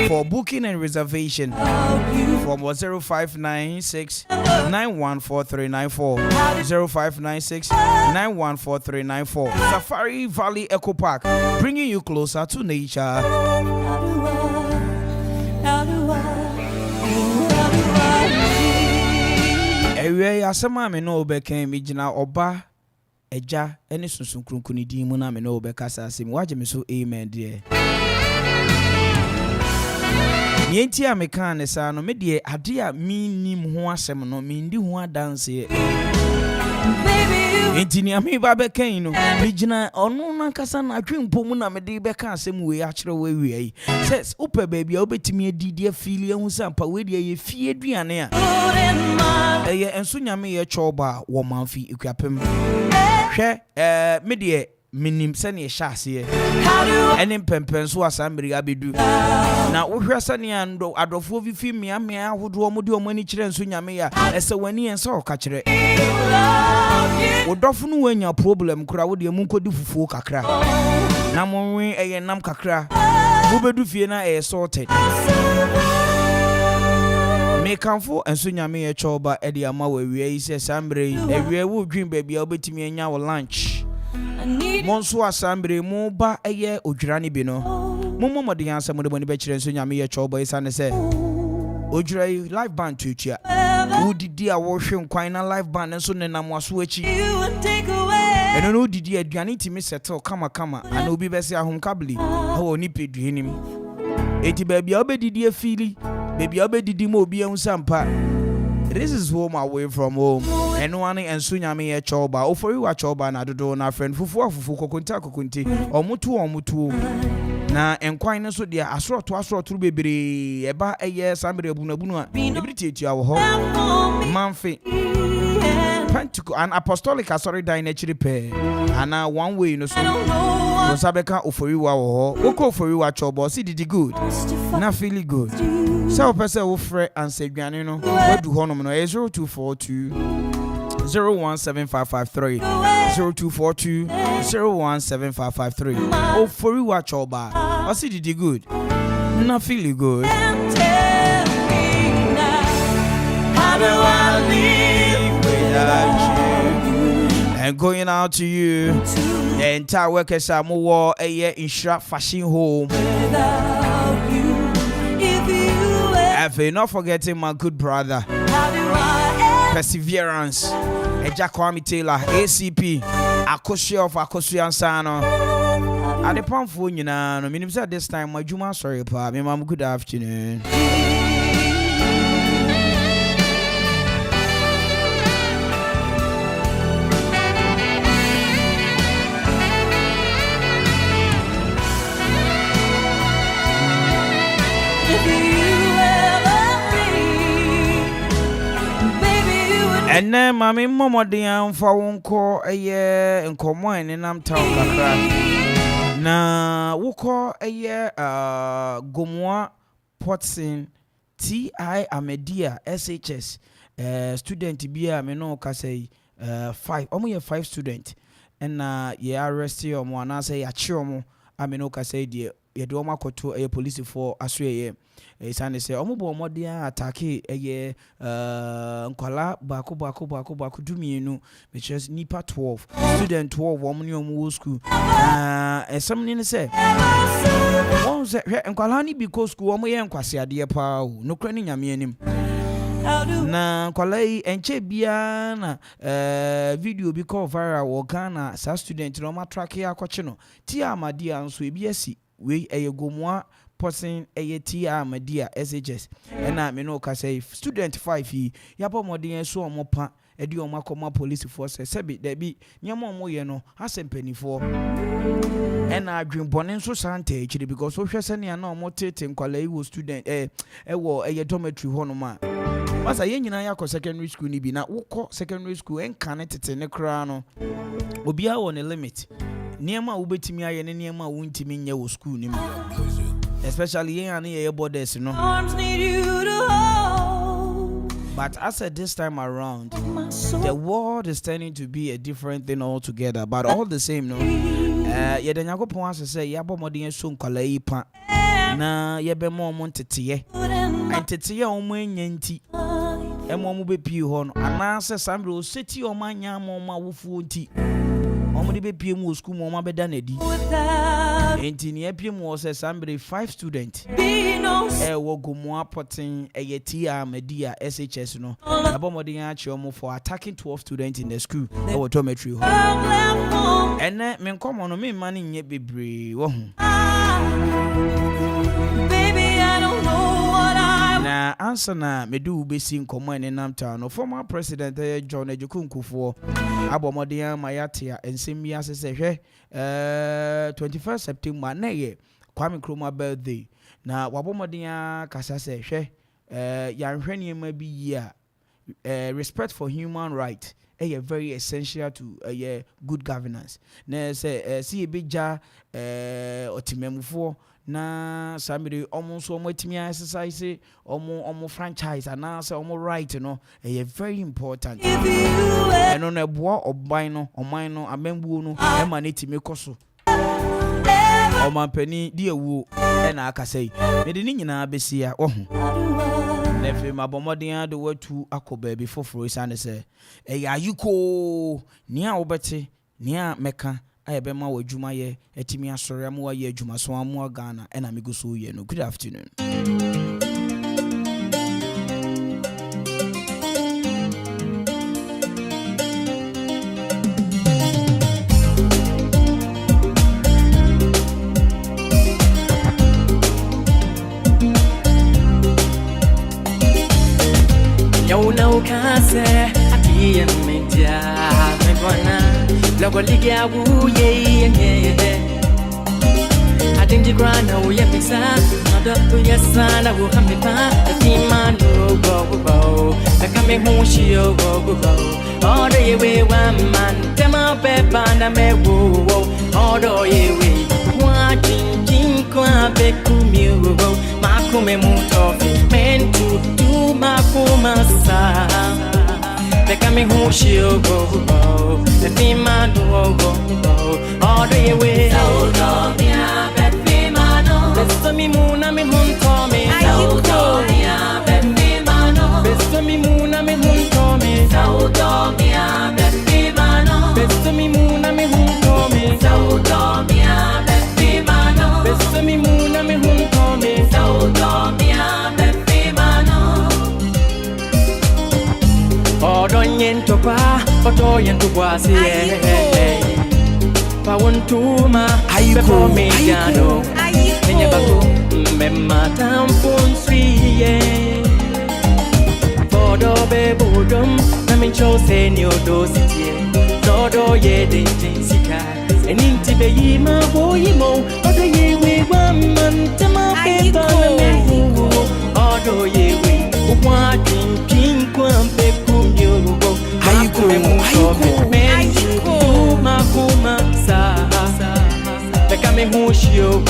For booking and reservation from 0596 914394 0596 914394 Safari Valley Eco Park, bringing you closer to nature. Ewe asema me no obeka mi gina oba eja ene sunsun krunkuni din mu na me no obeka sase mi waje me so amen there. Nienti a me kan ne sa no me de ade a mi nim ho asem no mi ndi ho adanse Enti ni ami ba bekan no me gina onu na kasa na atwempo mu na me de beka asem we a kire we wi says upe baby obetimi adidi afili hu sampa we de ye fie aduane a eye enso nyame ye choba wo manfi ekwapem hwe me de minim sane ye hyase ene pempen so asambiri abedu na wo hwe sane ando adofo vifi mia ahodo mo de o mani kire enso nyame ya ese wani enso o ka kire wodofo no wanya problem kura wo de mu nkodi fufuo kakra na monwe eye nam kakra wo bedu fie na e sorted me kanfo enso nyame ye choba e de ama we wie ise sambre e wie wo dwin baby obetimi anya wo lunch monso asambre mu ba eye odwirane bi no momodi ansam de boni be kire enso nyame ye choba isa ne se odwirai live band tutua wo didi a wo hwe nkwan na live band enso ne nam aso achi eno no didi aduane timi settle kama ana obi be se ahom kabli ho ni peduanim eti baby obedidi afili baby obedidi mo obi ehun sampa. This is home away from home. Enwane ensu nyame ye choba ofori wa choba na dodo na friend fufu kokunti omutu na enkwan no so dia asoroto bebre eba eye sambre abunabunu a ebiri tietia wo ho manfe Pentecost and apostolic sorry dine chiri pe ana one way no so sabeka ofori wa wo ho oko ofori wa choba si did good na feel good so person wo frɛ ansegwane no wadu honom no 0242 0175553 0242 0175553 ofori wa choba o si did good na feel good. How do I live without you? And going out to you, the entire workers are more a year in Shrap Fashion Home. Without you, if you ever not forgetting my good brother, Perseverance, Eja Kwame Taylor, ACP, Akoshi of Akoshi Ansano. At the pump for you now, no minimum at this time, my Juma sorry, pa, me mom, good afternoon. And then, Mammy Momo Dian for one call a year in common in Nam Town. Na woko a year Gomoa Potson T.I. Amedia SHS student Bia Meno Kase 5 almost 5 student and ye arrest your one say a chomo Ameno Kase dear ye do ma koto a police for Australia. Sane say omobo modia attack eye nkwala bako dumienu which is nipa 12 student 12 omni omo school something say won say nkwala ni bi ko school omo ye nkwase ade pa o no kra ni nyame anim na nkwala yi enche bia na video bi call viral wo Ghana sa student no ma track ya kwache no ti amadi anso ebi asi we Gomoa person ATR Media SHS and I know ka say student 5 yi yabo modern so omopa edi omakoma police force sebi there be nyama omoye no asempanifo and I dream bonin so sante actually because so hwese ne na omotete nkwala yi wo student wo dormitory ho no ma masa ye nyina yakọ secondary school ni bi na wokọ secondary school en kan tete ne kra no obia wo ne limit niema wo betimi aye ne niema wo ntimi nya wo school ni mu especially yen and borders no arms need you to hold. But as at this time around the world is turning to be a different thing altogether but all the same no ye the Yakopon as say yabo modern so nkwala yi pa na ye be mo ntete antete o mo nyanti mo be pie ho no ana se sambre o seti o manya mo ma wofu nti omo de be pie mu school mo ma be da na di enti ne pie mu se sambre 5 student wo Gomoa Potson TR Media SHS no abomodin a che omo for attacking 12 students in the school wo dormitory ho ene me nkomo no me mani nye bebre wo hu baby I don't know what I na answer na medu besi nkomo ene nam town no former president John Ejukwu Nkufuor abomodin ma yatia ensem ya se hwe 21st September na ye Kwame Nkrumah birthday na wabomodin kasa se hwe yanhwe niema bi yi a respect for human right very essential to good governance na say see beja otimemufo na samiri omo so omatimi exercise omo franchise and say omo right no very important eno na boa oban no oman no amembu no e ma netimi koso omampani di ewu na akasai me de nyina besia ohu nefe mabomodin de watu akoba bi foforo isane se ayuko ni a obete ni a meka ayebe ma wadwuma ye etimi asore am wa ye adwuma so am Ghana na miguso ye no. Good afternoon. Yo no kase ati me mintia me bona logo ligia wu ye I think the grand now we pisa not up to your son I will come me pa the man go I come home she go all the way one man them up band me wo all the way watching kwa be kumio makume mutofi mentu tu makuma sa they come home she go the man go all the way so Besto mi muna mi junto mi Saudomia bebi mano Besto mi muna mi junto mi Saudomia bebi mano Besto mi muna mi junto mi Saudomia bebi mano Besto mi muna mi junto mi Saudomia bebi mano Odo nyento pa Odo nyento kwa siye Pa wontuma Before me gano Menya bako Mema tampon swiye Fodo bebo dom Na mincho se nyodo sitie Nodo ye denjen sika Eninti be yima wo yimo Odo yewe waman Tema beba na mehu Odo yewe Uwadin kinkwa mpeku myogo Makume mutobe Menju Kuma sa Beka me hushio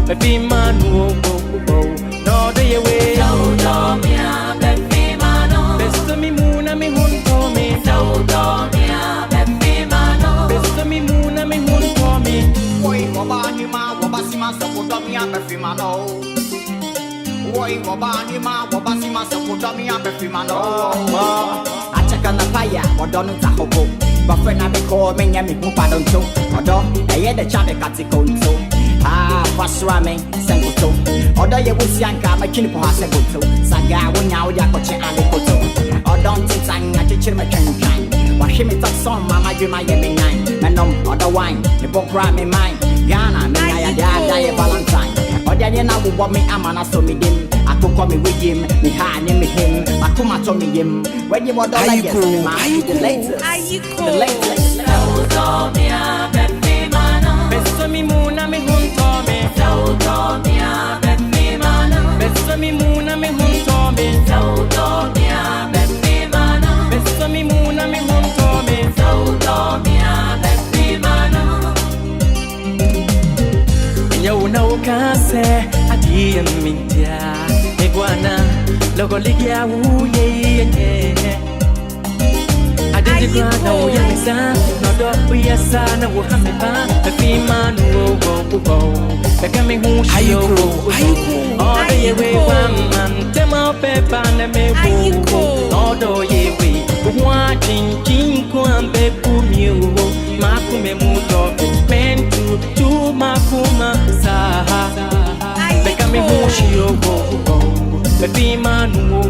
Baby man no do you way Saudomia baby mano Besto mi muna mi junto mi Saudomia baby mano Besto mi muna mi junto mi Woi wabani ma wabasima Saudomia baby mano Woi wabani ma wabasima Saudomia baby mano Achaka na paya odonu tahobo Bafena me ko menya mi padonto odo eye de chabe katikonto Pasra me sengoto Odo ye wusi anka machini po hasegoto Saga wonya wodi akoche alekoto Odo ntitanga chichiri me twenkan Washi me talk song mama juma ye me nine Menom odo wine me bokra me mine Ghana me na ya da ye valentine Odo ye na wo me amana so me dim Akoko me with him me ha ni me him Makuma to me him When you odo like yes me ma the latest The latest Saudomia baby mano Beso mi muna mi junto mi Saudomia baby mano Beso mi muna mi junto mi Saudomia baby mano Beso mi muna mi junto mi Saudomia baby mano Yo no kase adi mintia Iguana logo ligia uye I did the ground now we are sad no do we are sad now we have me back the man wo Beka me hu shio all the way one man tema pepa na me wo all the way watching king kwambe kumio makume muto mentu tu makuma sa Beka me hu shio Baby man wo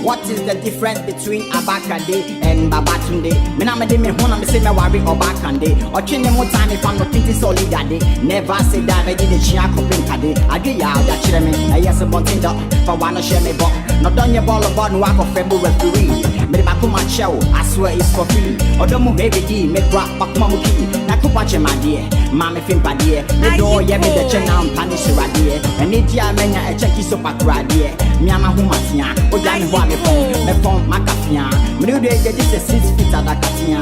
What is the difference between Abakade and Babatunde? Me na me de me hona me say me worry Obakande. Or chine mo time if I'm not pretty solid daddy. Never say that I did a chia coping kade. I get ya that chire me. I yes a bunting dog for one share me bo. Not done your ball about no work of February referee. Me back my show, I swear it's for free. Or don't move every day, me rock back mamuki. Na kupache my dear, mama fimpa dear. The door ye me the chena punish radia. And it ya menya a checky so pack radia. Miama humatia, or dan wa me phone macafia. Me do they get this 6 feet at the catia.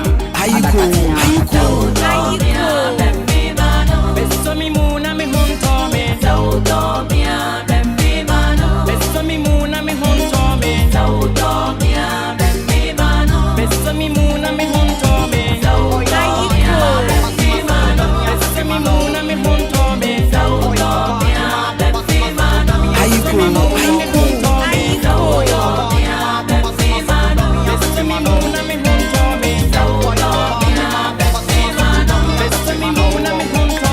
Beso mi muna mi junto me Saudomia baby mano Beso mi muna mi junto me Saudomia baby mano Beso mi muna mi junto me Saudomia baby mano Beso mi muna mi junto me Saudomia baby mano Beso mi muna mi junto me Saudomia baby mano Beso mi muna mi junto me Saudomia baby mano Beso mi muna mi junto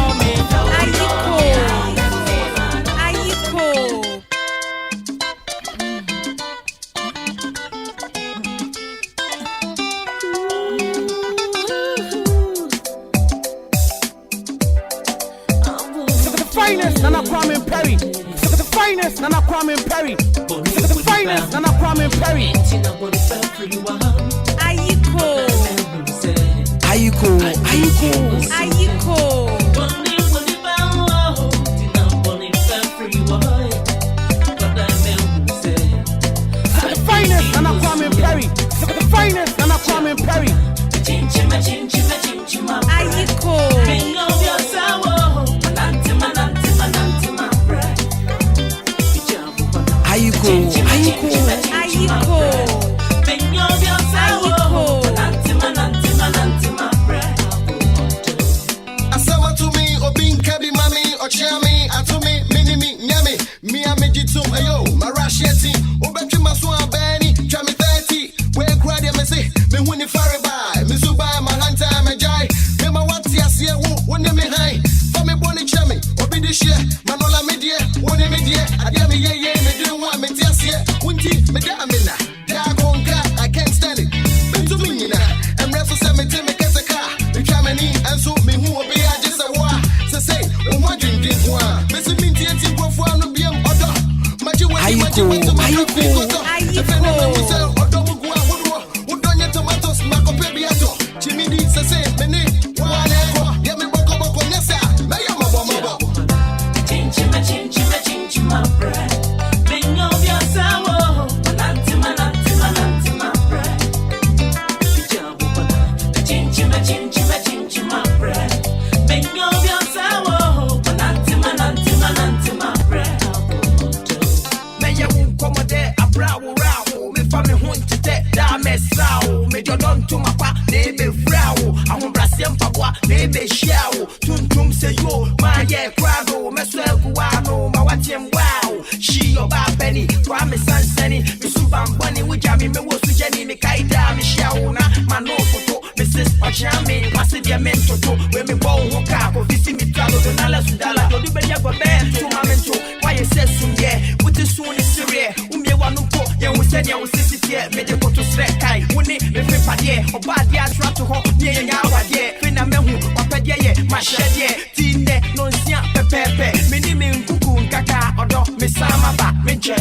finest, Nana Kwame Perry. The finest, Nana Kwame Perry. Ayiko. The finest, Nana Kwame Perry. The finest, Nana Kwame Perry. Asawa to me, Obin Kabi Mami, or Chami, Atomi, Minimi, Nyami, Miami Jitum, Ayo, Marasheti, Obetri Maswa Benny, Chami 30, where Gradia Messi, Mewini Faribai, Misuba, Mahanta, Majai, Mema Watia, one name high, Fami Bonnie Chami, Obidishia, Manola Media, one media, Adiami, Ye, Medium one, Metiasia, Winti, Medamina, Dagonga, I can't stand it. Bentumina, and Raffle Cemetery, Mekasaka, the Chamani, and so me who will be just a war. So say, what drinking one? Missing me, TNT, go for no BM order. Maji, what you went to my the phenomenon we sell, or double go out, who don't get tomatoes, Marco Pebiato, Chimini, say, Mene, one echo, Yami Boko, Nessa, Mayama Bomba. Chinchima, bread. Bring of your sour, Lantima, bread. Chinchima, bread. Bring of your sour, Lantima, bread. May you come there, a brow, me family hunt to that, Dames Rao, me don't to my pa, neighbor Frau, I won't Brasian Papa, neighbor Shao, Tum say yo, my yeah, Crado, Meswell Guano, my Watiam wow, she your Penny, Kwame Sansani, Miss Subam Bunny, which I mean, me was to Jenny, me Kaida, Michelle, my no photo, Mrs. Pachami, Massive Mento, when me bow, Hoka, visit me travel, the Nala Sudala, don't do better for bed, to my mento, why you say soon, yeah, with the soon is Syria, Umiawanuko, you will send you sit here, made you go to Srekai, Winnie, if we paddy, or bad yard, try to hop, yeah, yeah, Finamehu, or Padia, my shed, Tine, no Sia, Pepe, Minimin, Kuku, Kaka, or Dog, Miss Samaba, Minche.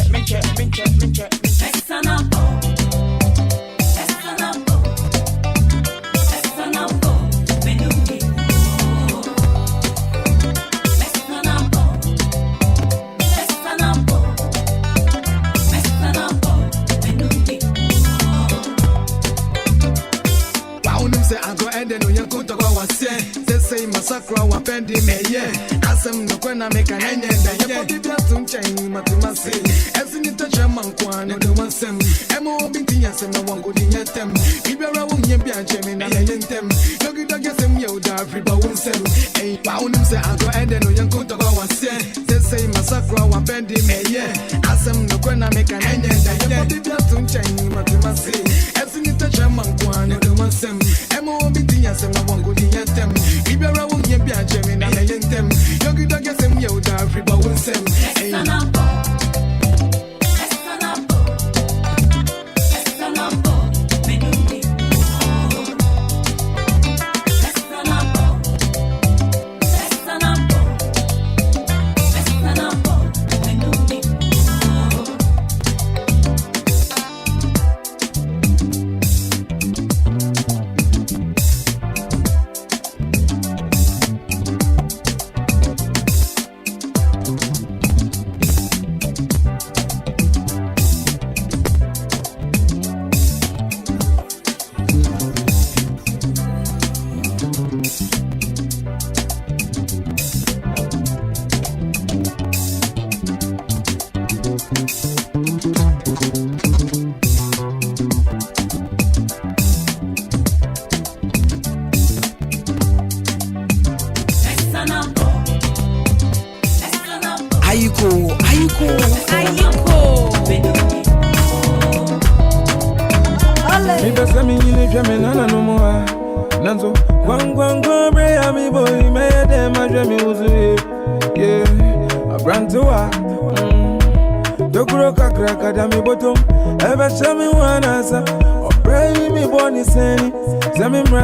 Say massacre wa pendi meye asem no kwena meka nyenye nda ye body bia tunchen matumase esini to chaman kwa no de wansem emo binti yasem na wango di nyetem bibiara wo nye bia chemi na yentem dogi dogi sem ye uda afriba wonsem eh wa unim se ago ende no yanko to go wase say massacre wa pendi meye asem no kwena meka nyenye nda ye body bia tunchen matumase esini to chaman kwa no de wansem emo binti yasem na wango di nyetem Bibiara wo nye bia chemi na yentem dogi dogi sem ye uda afriba wonsem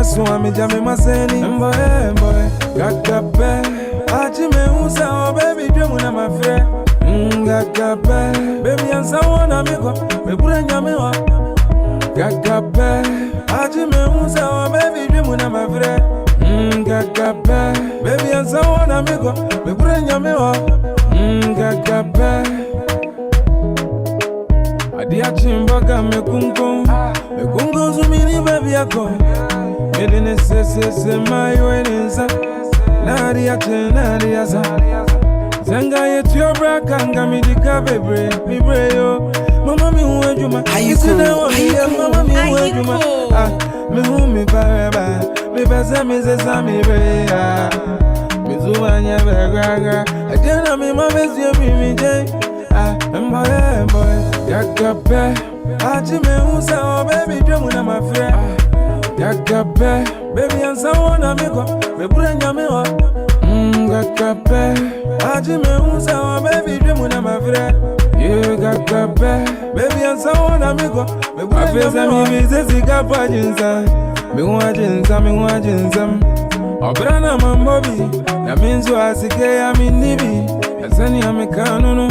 So I'm a jammy maseni, boy, got the bed. Aji me usa, oh baby, dream on my fair. Gagape, baby, and someone amigo, me bring yamiwa. Gagape, aji me unsa, baby, dream una my friend. Gagape, baby, and someone amigo, me bring yamiwa. Gagape, adia chimbaga me kunkum zumini baby ako. Me didn't say my weddingsa. Nadia sa. Zanga yet your brack and gamidika baby, me brayo. Mama mi wajuma, mama mi wajuma. Me who me baraba, me baza me zesa me brea. Me zuanya beraga, again me mama you be me day. Boy, Yagape, Aji me unsa, baby, drum my friend. Yagape, baby, and someone amigo, me bring yamiwa. Gagape, Aji me unsa, baby, drum my friend. You gagape, baby, and someone amigo, me bring yamiwa. Me zesiga pajinsa, me wajinsa. Obrana mambobi, na minzu asike ya minibi. Asani amekano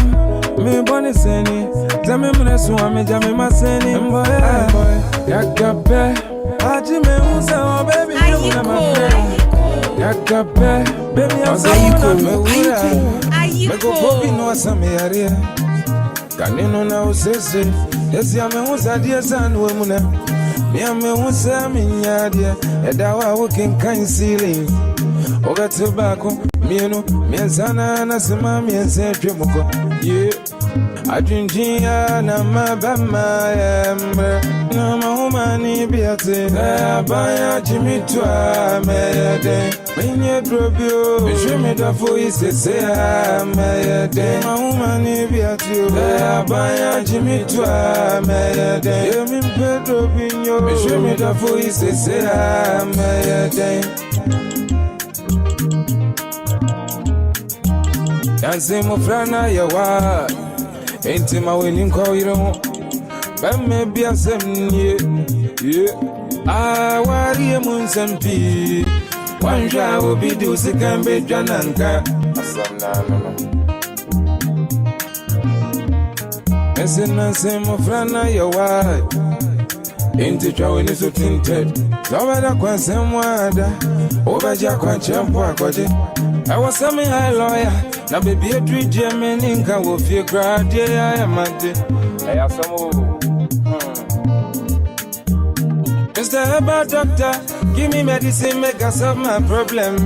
me bonny seni, Jame Mresua, Jame Maseni, boy, Yagape, Aji me unsa, baby, you my friend. Yagape, baby, I'm saying, me go popping no some area. Canino now says, yes, Yamusa, dear son, woman. Me and me unsa, me yadia, and our working kind ceiling. Oga tobacco, me no, me and Sana, and Sama, me and Saint Tremoko, yeah. I drink gin na mabama embre na mahumani biate abaya Jimmy twa mede menye drobio me da fo isese mede mahumani biate abaya Jimmy twa mede yemi pedro binyo me da fo isese mede yanse mo frana yawa Enti ma wenim kwa wire ho ba me bia sem nie wari mu nsem pi wanja obi di usikan be dwananka asana no esena sem ofrana yawa enti twa weni so tinted zawada kwa sem wada obaja kwa champo akoje I was some high lawyer. Now baby a tree Germany in can go fear crowd. Yeah, I am at it. I have some Mr. Herbert Doctor, give me medicine, make us solve my problem.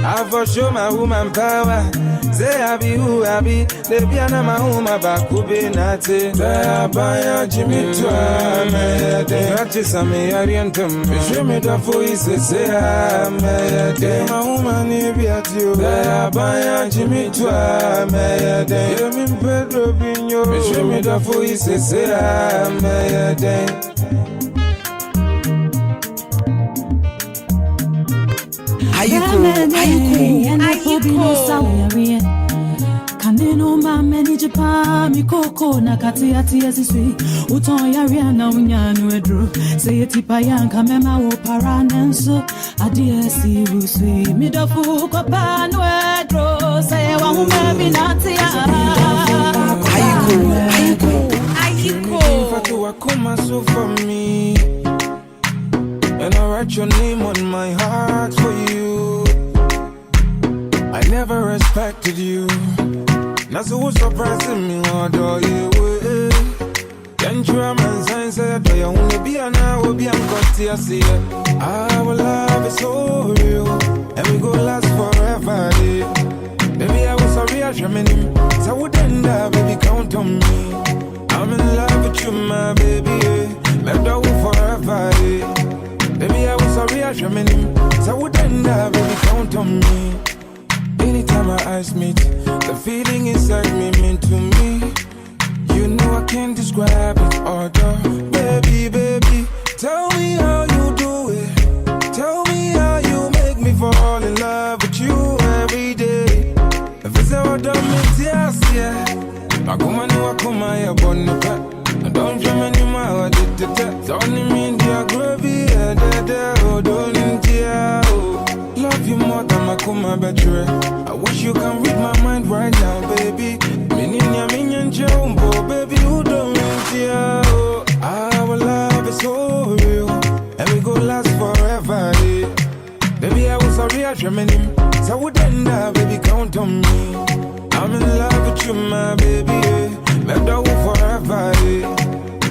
I for show my woman power. Say I be who I be. They be an my woman back who be not it. Say buy Jimmy to me. They practice on me orientum. Show me the voice. Say I'm my woman be at you. Say buy Jimmy to me. They hear me Pedro Binyo. Show me the voice. Say I'm Ayuko Kaneno mama ni japa mikoko na kati ati esiswi uton yaria na unyanu edro say tipa yanka mema wo paranenso adie si ruswi midofu ko panu edro say wa huma binati ya Ayuko Fatu wakoma so for me and I write your name on my heart for you. I never respected you. Now so what's surprising me, what do you way? Can't you man sign said I only be an hour be I see our love is so real and we go last forever. Baby I was sorry I dreaming so I wouldn't die, baby count on me. I'm in love with you my baby. Let go forever. Baby, I was sorry I dreaming so I wouldn't die, baby, count on me. Anytime our eyes meet, the feeling inside me mean to me. You know I can't describe it, order. Baby, tell me how you do it. Tell me how you make me fall in love with you every day. If it's a word of me, yes, yeah. I come on, you come on, you're born the pet. I don't dream anymore, I did the test. Only me in the gravy, love you more than my kuma betre. I wish you can read my mind right now, baby. Meaning jumbo, baby, you don't care. Our love is so real, and we go last forever. Yeah. Baby, I was sorry, I dreamed him. So would end up, baby, count on me. I'm in love with you, my baby. Left out forever. Yeah.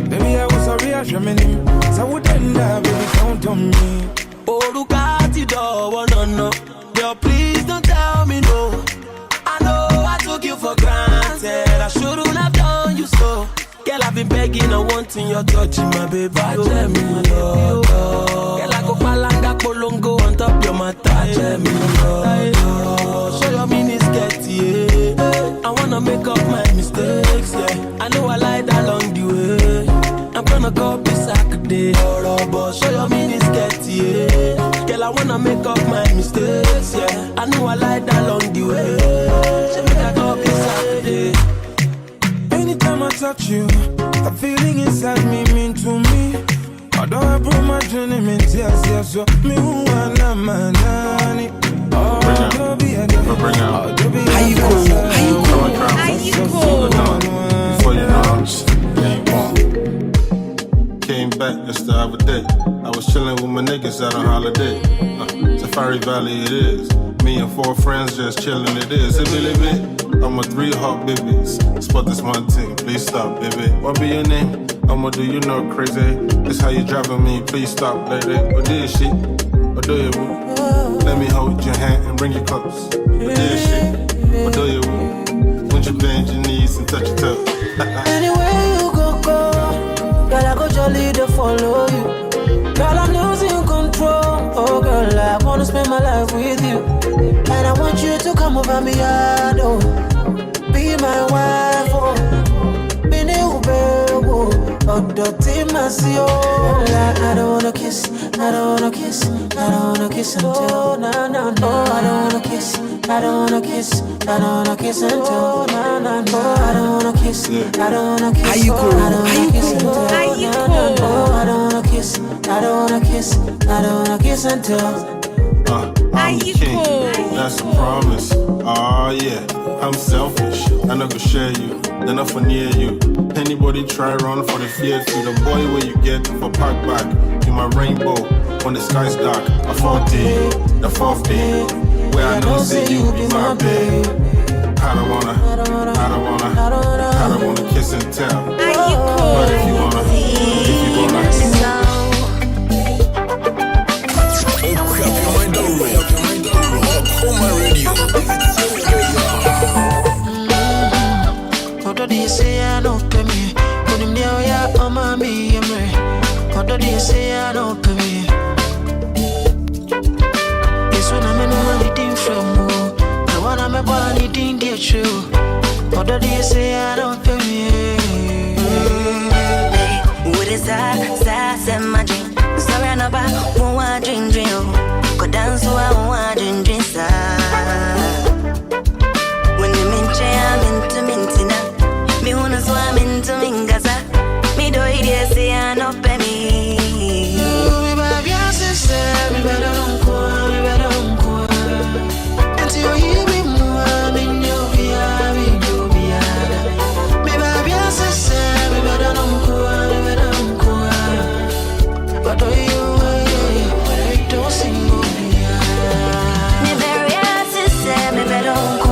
Baby, I was sorry, I dreamed him. So would end up, baby, count on me. Oh, look at it, oh, no. Girl, please don't tell me no. I know I took you for granted. I shouldn't have done you so. Girl, I've been begging and wanting your touching, my baby. Tell me, Lord. Girl, I go palanga polongo on top your mata. Tell me, Lord. Show your mini skirt, yeah. I wanna make up my mistakes, yeah. I know I lied along the way. I'm gonna copy Saturday, but show your mini skirt, yeah. Girl, I wanna make up my mistakes, yeah. I know I lied along the way. So make I copy Saturday. Anytime I touch you, the feeling inside me mean to me. Although I broke my dream, means yes, so me who wanna manani. Oh, Dobby, how you go? Before you know, I'm just came back just the other day. I was chilling with my niggas out on holiday. Safari Valley it is. Me and 4 friends just chilling it is. Hey, baby, I'm a 3 hot babies. Spot this one thing, please stop, baby. What be your name? I'ma do you know crazy. This how you driving me, please stop, baby. What this shit? What do you want? Let me hold your hand and bring you close. What this shit? What do you want? Won't you bend your knees and touch your toes? Anywhere you go, girl, I go jolly to follow you. Girl, I'm losing control. Oh, girl, I wanna spend my life with you. And I want you to come over me, oh. Be my wife, oh. Be new, baby, oh. Dirty, my I don't wanna kiss, I don't wanna kiss, I don't wanna kiss until no. I don't wanna kiss, I don't wanna kiss, I don't wanna kiss until no. I don't wanna kiss, I don't wanna kiss, I don't wanna kiss until I don't wanna kiss, I don't wanna kiss, I don't wanna kiss until. I'm the king, that's a promise. Oh yeah, I'm selfish, I never share you, then I for near you. Anybody try run for the fear to the boy where you get for pack back. In my rainbow, when the sky's dark, a 4D, the 4th day, where I know say you be my babe. I don't wanna kiss and tell. But if you wanna, What do you say I don't pay me? Put him there, yeah, oh, mommy, I'm ready. What do you say I don't pay me? This one I'm in anything from you. The one I'm about anything dear true. What do you say I don't pay me? What is that? Say my dream. Sorry, I'm about one dream. Go dance to one dream, when you mention I'm into mintina, me wanna swim into mingaza. Me do it, say I no pay me. Me baby, I say, me better don't go. Until you be more, me know be me baby, I say, me better don't go. But do you, don't sing me. Me very say, me better don't go.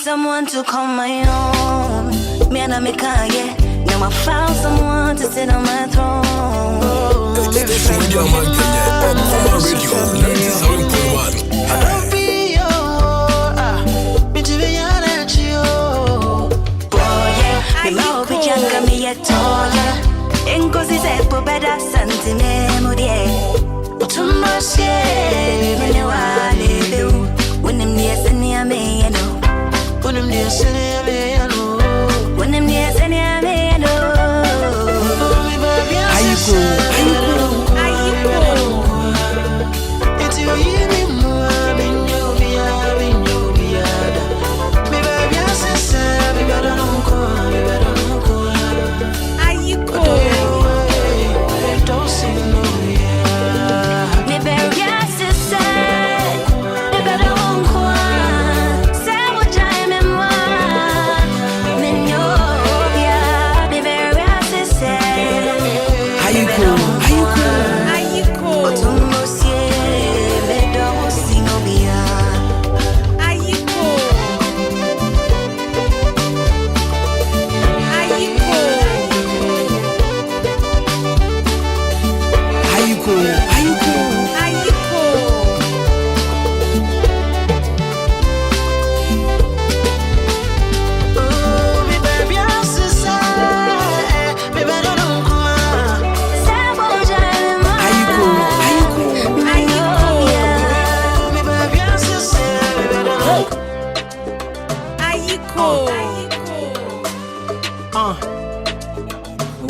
Someone to call my own. Me and I make now I found someone to sit on my throne. This is Radio Man Kenya on Common Radio 97.1. I'll be your, me to be at you. Boy, yeah, me mau pichanga me etoya. Enkosi sepo beda santi memorie. Utumbasie, me ne wale leu. When them near send ya me you know. When them near send me you know. When them near send ya me you know. How you go? It's your evening,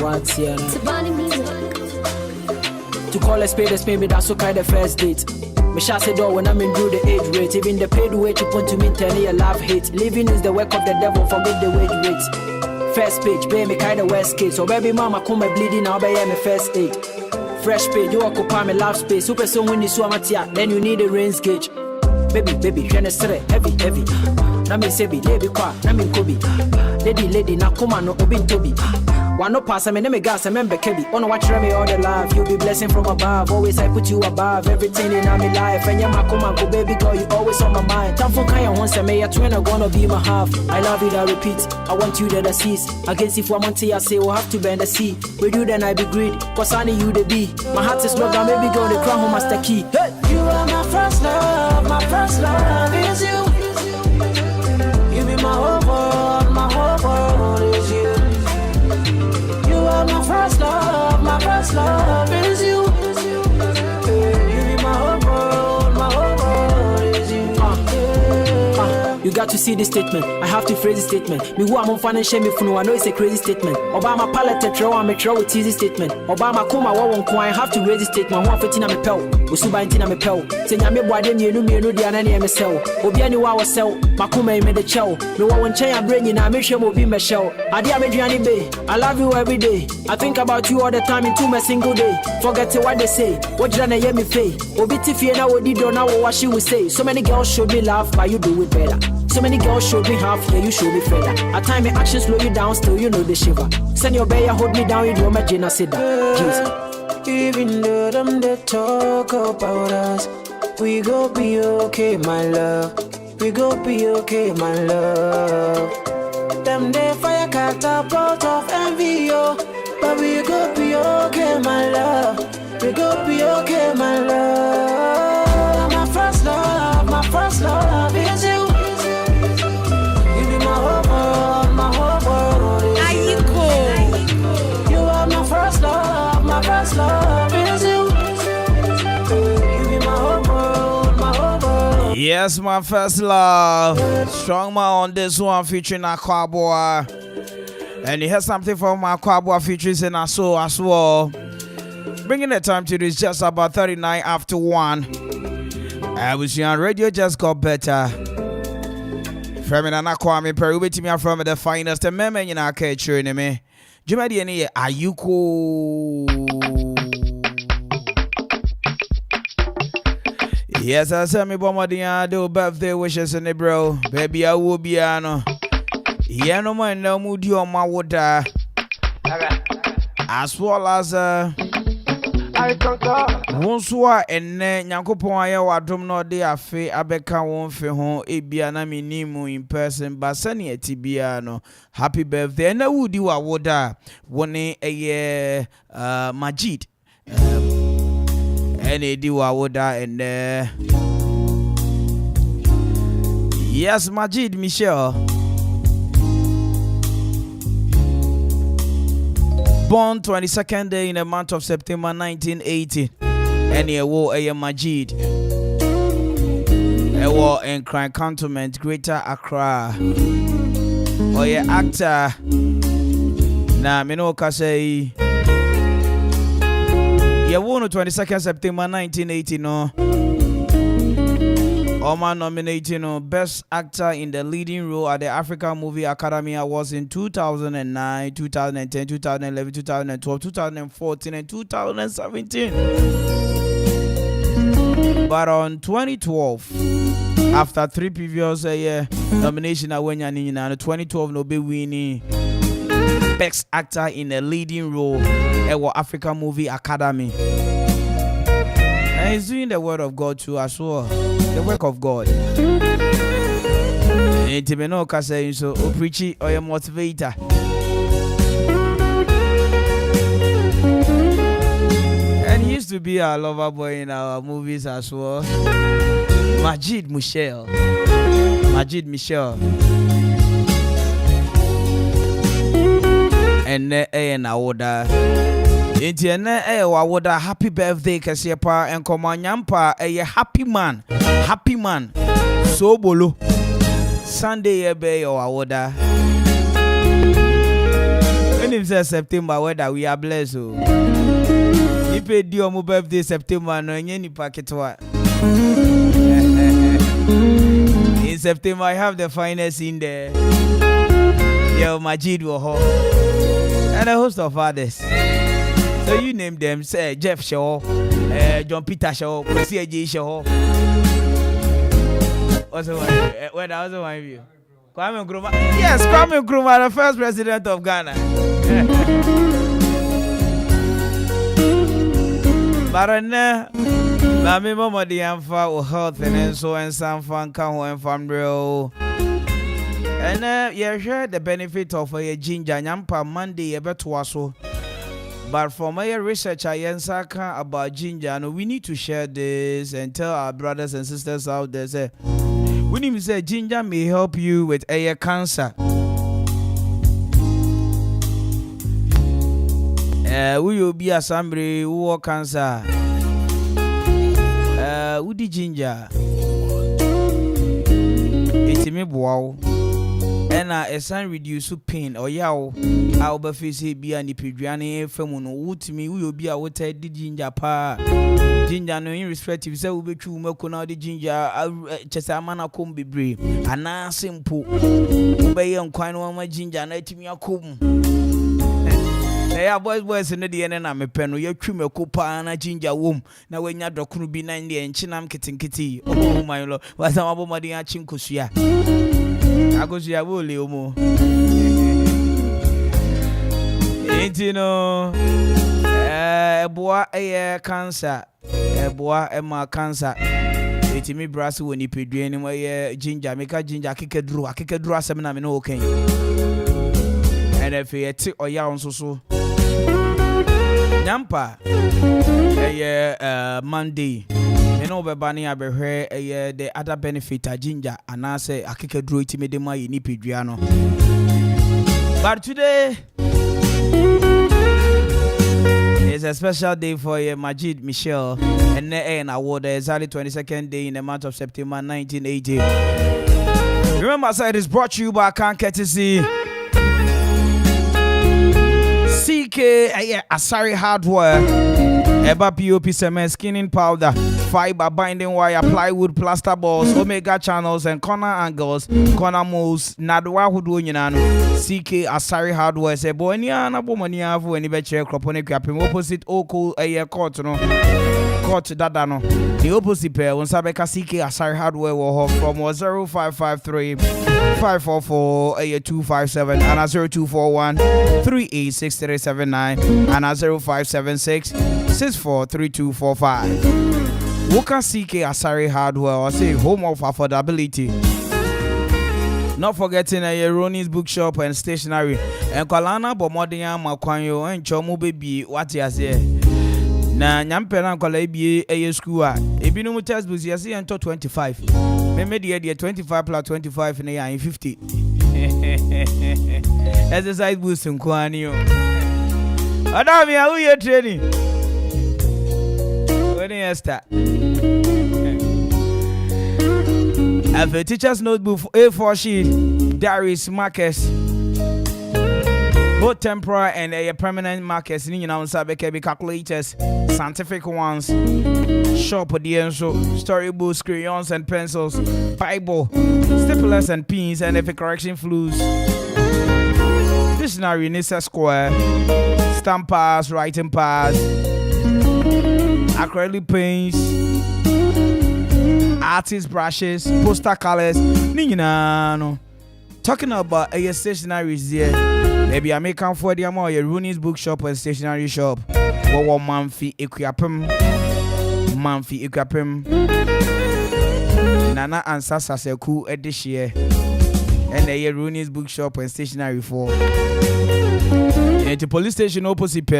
What's here? To call a spade, that's so kind of first date. Me shall say door when I'm in do the age rate. Even the paid wage you put to me, tell you love hate. Living is the work of the devil, forget the wage rate. First page, pay me kind of worst case. So baby mama come me bleeding, now be me first aid. Fresh page, you occupy me love space. Super soon when you swam at ya, then you need a range gauge. Baby, trying to say heavy. Na me say be, baby car, na me kobi. Lady, na come on, no obin tobi. One no pass, I mean, me gas, I remember Kebby. Oh no, watch me all the life. You'll be blessing from above. Always I put you above everything in my life. And yeah, my come and go, baby girl, you always on my mind. Time for Kaya once I may a twin, I'm gonna be my half. I love it, I repeat. I want you that I cease. Against if one month I say, we'll have to bend the sea. With you, then I be great. Cause I need you to be. My heart is locked down, baby girl, the crown home master key. Hey! You are my first love is you. You be my whole world is you. My first love is you. You be my whole world is you. You got to see this statement. I have to phrase this statement. Me who I'm on fan and shame me for no, I know it's a crazy statement. Obama palette throw and me throw with easy statement. Obama kuma wa won I have to raise this statement. One fitina me pel. Usuba intina me pel. Say nyame boade me no di anane me sell. Obi ani wa sell. Makuma me the chow. Me wa won chen ya brain na me hwem obi me shell. Ade a me duane be. I love you every day. I think about you all the time into my single day. Forget what they say. What did I hear me say? Obi tifie na odi do na what she will say. So many girls showed me love, but you do it better. So many girls showed me half, yeah, you show me further. At time my actions slow you down, still you know the shiver. Send your bear, hold me down, you do my Gina sit down. Jesus. Even though them they talk about us, we go be okay, my love. We go be okay, my love. Them they fire catapult of envy, yo. But we go be okay, my love. We go be okay, my love. My first love is you. My whole world is you. You are my first love is you. You be my whole world. Yes, my first love. Strong man on this one featuring Aquaboy. And he has something for my Aquaboy features in our soul as well. Bringing the time to this just about 39 after 1. I was on radio, just got better. From Nana Kwame Perry, with me from the finest member in our culture. Me, Jumadi any Ayuko. Yes, I said me Bomadia do birthday wishes in the bro. Baby, I will be ano. Yeah, no man, no moody on my water. As well as Wonswa enne Nyankopon aye wadom no de afe abeka won fe ho ebia na menimu in person but sani etibia no happy birthday na wudi wa woda woni eye Majid ene di wa woda enne yes Majid Michelle born 22nd day in the month of September 1980. And he wore a Majid. He wore in Crime Cantonment, Greater Accra. Or a actor. Na Minoka say. He wore on 22nd September 1980. No. Oma nominated Best Actor in the Leading Role at the African Movie Academy Awards in 2009, 2010, 2011, 2012, 2014, and 2017. But on 2012, after 3 previous nominations, I went in 2012 no be winning Best Actor in the Leading Role at the African Movie Academy. And he's doing the word of God too as well. The work of God. Intimeno say so o preachy or a motivator. And he used to be our lover boy in our movies as well. Majid Michelle. And na order. Intiene wawoda happy birthday kasiepa enkoma nyampa happy man so bolo Sunday ebe wawoda William says September weather we are blessed. So you pay your birthday September no any packet. In September I have the finest in there. Yo, Majid Woho and a host of others. So you name them, say Jeff Shaw, John Peter Shaw, Percy J. Shaw. Also, where that also one view. Kwame Nkrumah. Yes, Kwame Nkrumah, the first president of Ghana. Barana, Mami Mama the Amfa will health and so and some fan can and family. And you share the benefit of a ginger nyampa Monday a bit so. But from my research I about ginger, and we need to share this and tell our brothers and sisters out there. Say, we need to say ginger may help you with a cancer. We will be a somebody who have cancer. Who the ginger? It's me wow. And a son reduce pain or yaw. I'll be facing be an epidemic femono. Woot me, we will be a water the ginger pa. Ginger no irrespective, so we be true milk on the ginger. Chesamana comb be brave. And now simple. Obey on quite one ginger, let me a comb. They are boys in the end, and I'm a pen. You're trim a copa and a ginger womb. Now, when you're could be 90 and chinam kitten kitty. Oh, my lord, was our body a chinkusia. I go see a woolly omo. Ain't you know, a boy a cancer, a boy a ma cancer. It's me brass when you pay anyway, ginger, make a ginger, kick a draw, seminar, no okay. And if you take or yawn so. Nampa, Monday. You know, Babani, I be here the other benefit a ginger, and I say I kick a draw to me the my nipidiano. But today is a special day for Majid Michelle and an award. Exactly 22nd day in the month of September 1980. Remember, I said it's brought to you by Can Courtesy. CK Asari Hardware, Eba POP cement, skinning powder, fiber binding wire, plywood, plaster balls, omega channels, and corner angles, corner molds, Nadwa Hudu Yinano. CK Asari Hardware, say, Bonia, Bomania, for any better croponic capping opposite Oko court, no court Dadano. The opposite pair, when Sabeka CK Asari Hardware will from 0553 544 257 and 0241 386379 and 0576 643245. Woka CK Asari Hardware or say home of affordability. Not forgetting a Ronnie's bookshop and stationery and Kalana Bomodia Makwanyo and Chomu baby what you say. Na nyampena kola ebie eye school a ebinum textbooks yesi ento 25 me de 25 plus 25 na ya 50 exercise boost nkwani yo adam ya who you training when you start have a teacher's notebook A4 sheet diaries markers both temporary and permanent markers, you know, calculators, scientific ones, sharp storybooks, crayons and pencils, Bible, staplers and pins, and if correction flues, dictionary, Nissa square, stamp pads, writing pads, acrylic paints, artist brushes, poster colors, talking about a stationery here. Maybe I make come for the amount your Rooney's bookshop and stationery shop. What Manfi Equiapem Nana and Sasa Seku at this year. And the Rooney's bookshop and stationery for. At the police station opposite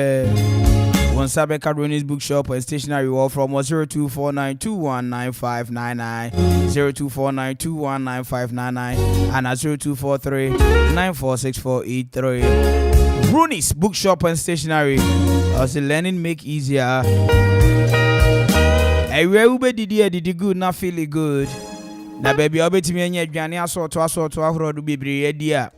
one Sabeka Rooney's bookshop and stationery wall from 0249219599 0249219599 and 0243946483. Rooney's bookshop and stationery. As the learning make easier. Everywhere we did good, not feeling good. Na baby, I'll be to me and your granny. I saw to a horde to be dear.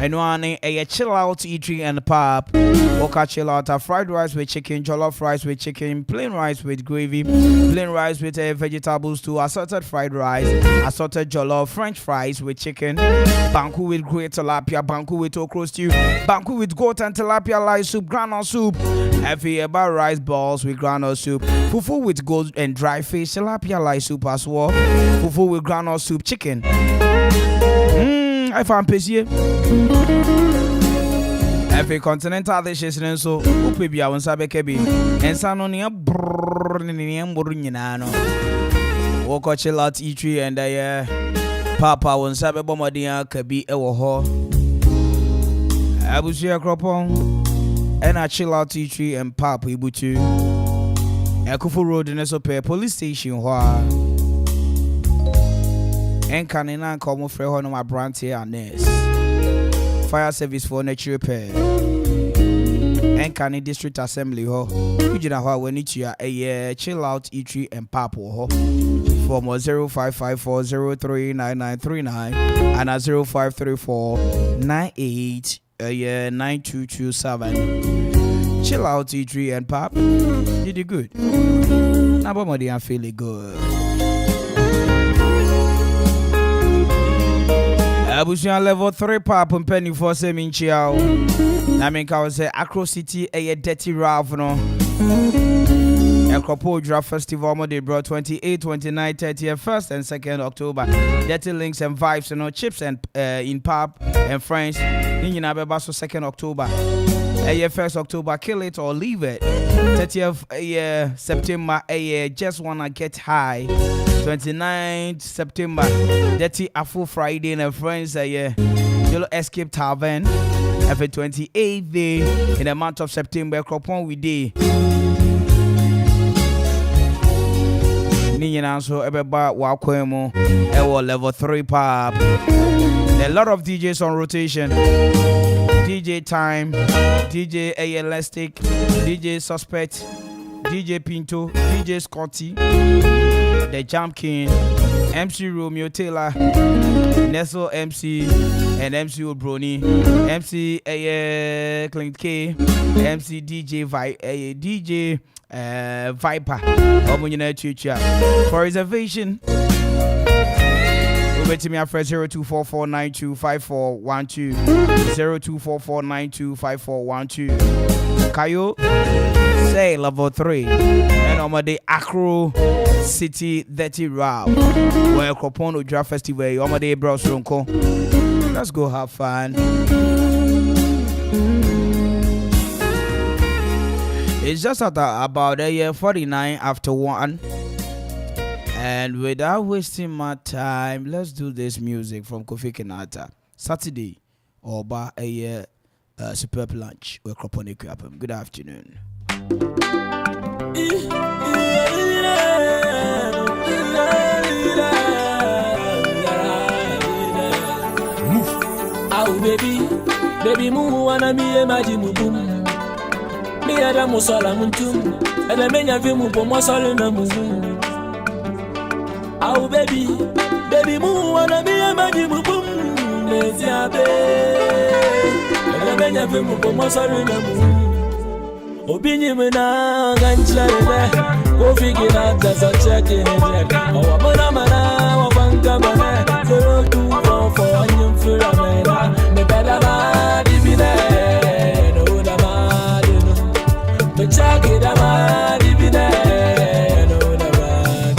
And one a chill out eatery and pub. Oka chill out a fried rice with chicken, jollof rice with chicken, plain rice with gravy, plain rice with vegetables too, assorted fried rice, assorted jollof, French fries with chicken, banku with grilled tilapia, banku with okra stew, banku with goat and tilapia rice soup, granola soup, eba rice balls with granola soup, fufu with goat and dry fish, tilapia rice soup as well, fufu with granola soup, chicken. I found Pessie. Every continental dishes and so Upibia on Sabekebi and Sanonia Brunian Burunano. Walk chill out eatery and Papa on Sabemodia Kabi Ewoho. Abusia Cropon and a chill out eatery and Papa Ibutu. Ekufu Road in Esope Police Station. And Canina come for one my brand here and this fire service for nature repair. And Canning District Assembly ho. Ujina ho when it ya a chill out eatery and papo ho. From 0554039939 and 0534989227. Chill out eatery and pap. Did you good? Now body I'm feeling good. Abusian level 3 pap and penny for semin chiao. Naminka was say Accra City a dirty rav no. Ekropo Draft Festival they brought 28, 29, 30, 1st and 2nd October. Dirty links and vibes, chips and in pub and friends. Nina Beba so 2nd October. 1st October, kill it or leave it. 30th September, just wanna get high. 29th September, Dirty Afro Friday and friends, Yellow Escape Tavern. Every 28th day in the month of September, Cropon we day. Nina so everybody Wakwemo, level 3 pub. A lot of DJs on rotation. DJ Time, DJ Elastic, DJ Suspect, DJ Pinto, DJ Scotty, The Jam King, MC Romeo Taylor, Nestle MC, and MC Obroni, MC Clint K, MC DJ DJ Viper. For reservation, over to me at 0244925412, 0244925412. Kayo say level 3 and on my day Accra City 30 Round where Kopono Draft Festival on my day bros Ronko. Let's go have fun. It's just at about a year 49 after 1. And without wasting my time, let's do this music from Kofi Kinata. Saturday, or by a year superb lunch. We're Kroponic Yapam. Good afternoon. Oh, baby, move, wanna be a magic boom. Me ada musala muntum, and I menya vimu po musala na muzu. Oh baby, move, wanna be a magic boom. Let's have it. And I menya vimu po musala na muzu. Opinion me na ganchale, go figure out that's a check in. Oh, mana, wabanga mana, 0244 anyum furamena, me better man, be there, no da man, no, check it out, be there, no da man,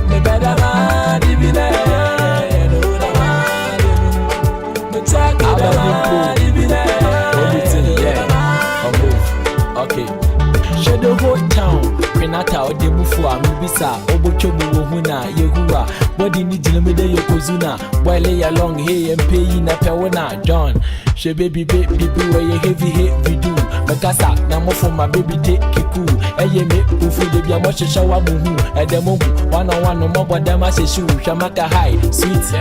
me better man, be there, no da man, no, check it out, be there. Okay. Share the whole town. Renata or the Mufua, Mubisa, Obochobu, Huna, Yehua, Body Nijilmede Yokozuna, while lay along here and pay in a Pewana, John. She baby, where you heavy hit do. Makasa, Namo for my baby take Kiku, Ayeme, Ufu, the Biamocha Shawa Muhu, and the Mobu, 101 no more, but Damasa shoe, Shamaka high, sweet,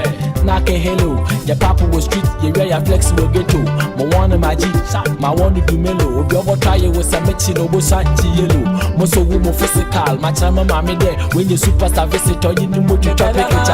Naka hello, your papa was street, your flexible ghetto, Moana Maji, my one to do mellow, if you ever try it with some mixing over Santi yellow, most of women physical, my time, mammy there, when you superstar visitor, you know what you try to catch.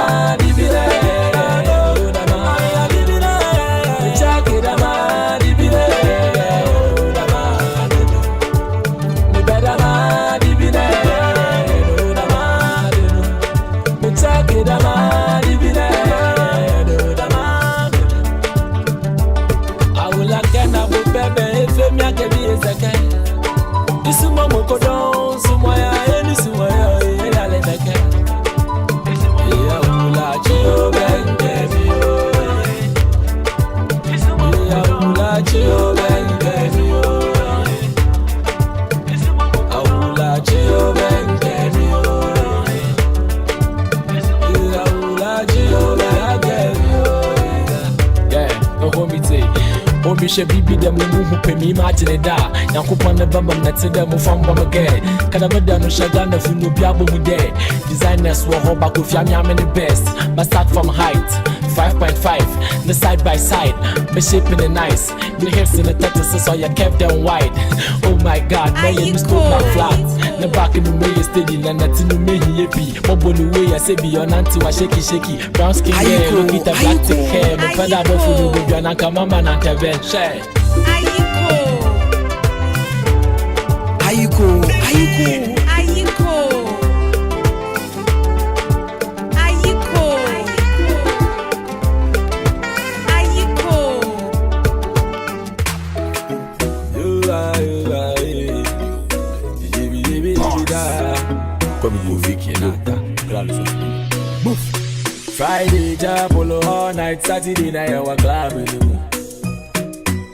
she bibi dem no mu pe mi imagine da yakopon ne bamba na te dem from bamba gay kana me dem she Ghana fu no bia bo mu dey designers wo ho ba ko fia me am the best but start from height 5.5 the side by side me shaping it nice the hips in the tattoos so you kept them wide oh my god man you must my flat the back in the way steady and nothing to me here be bobo the way I say be your auntie was shaky brown skin hair look at the black thick hair me father bo fu no be na kama man and Kevin share Ayiko Friday, Japolo all night, Saturday night, our club in the moon.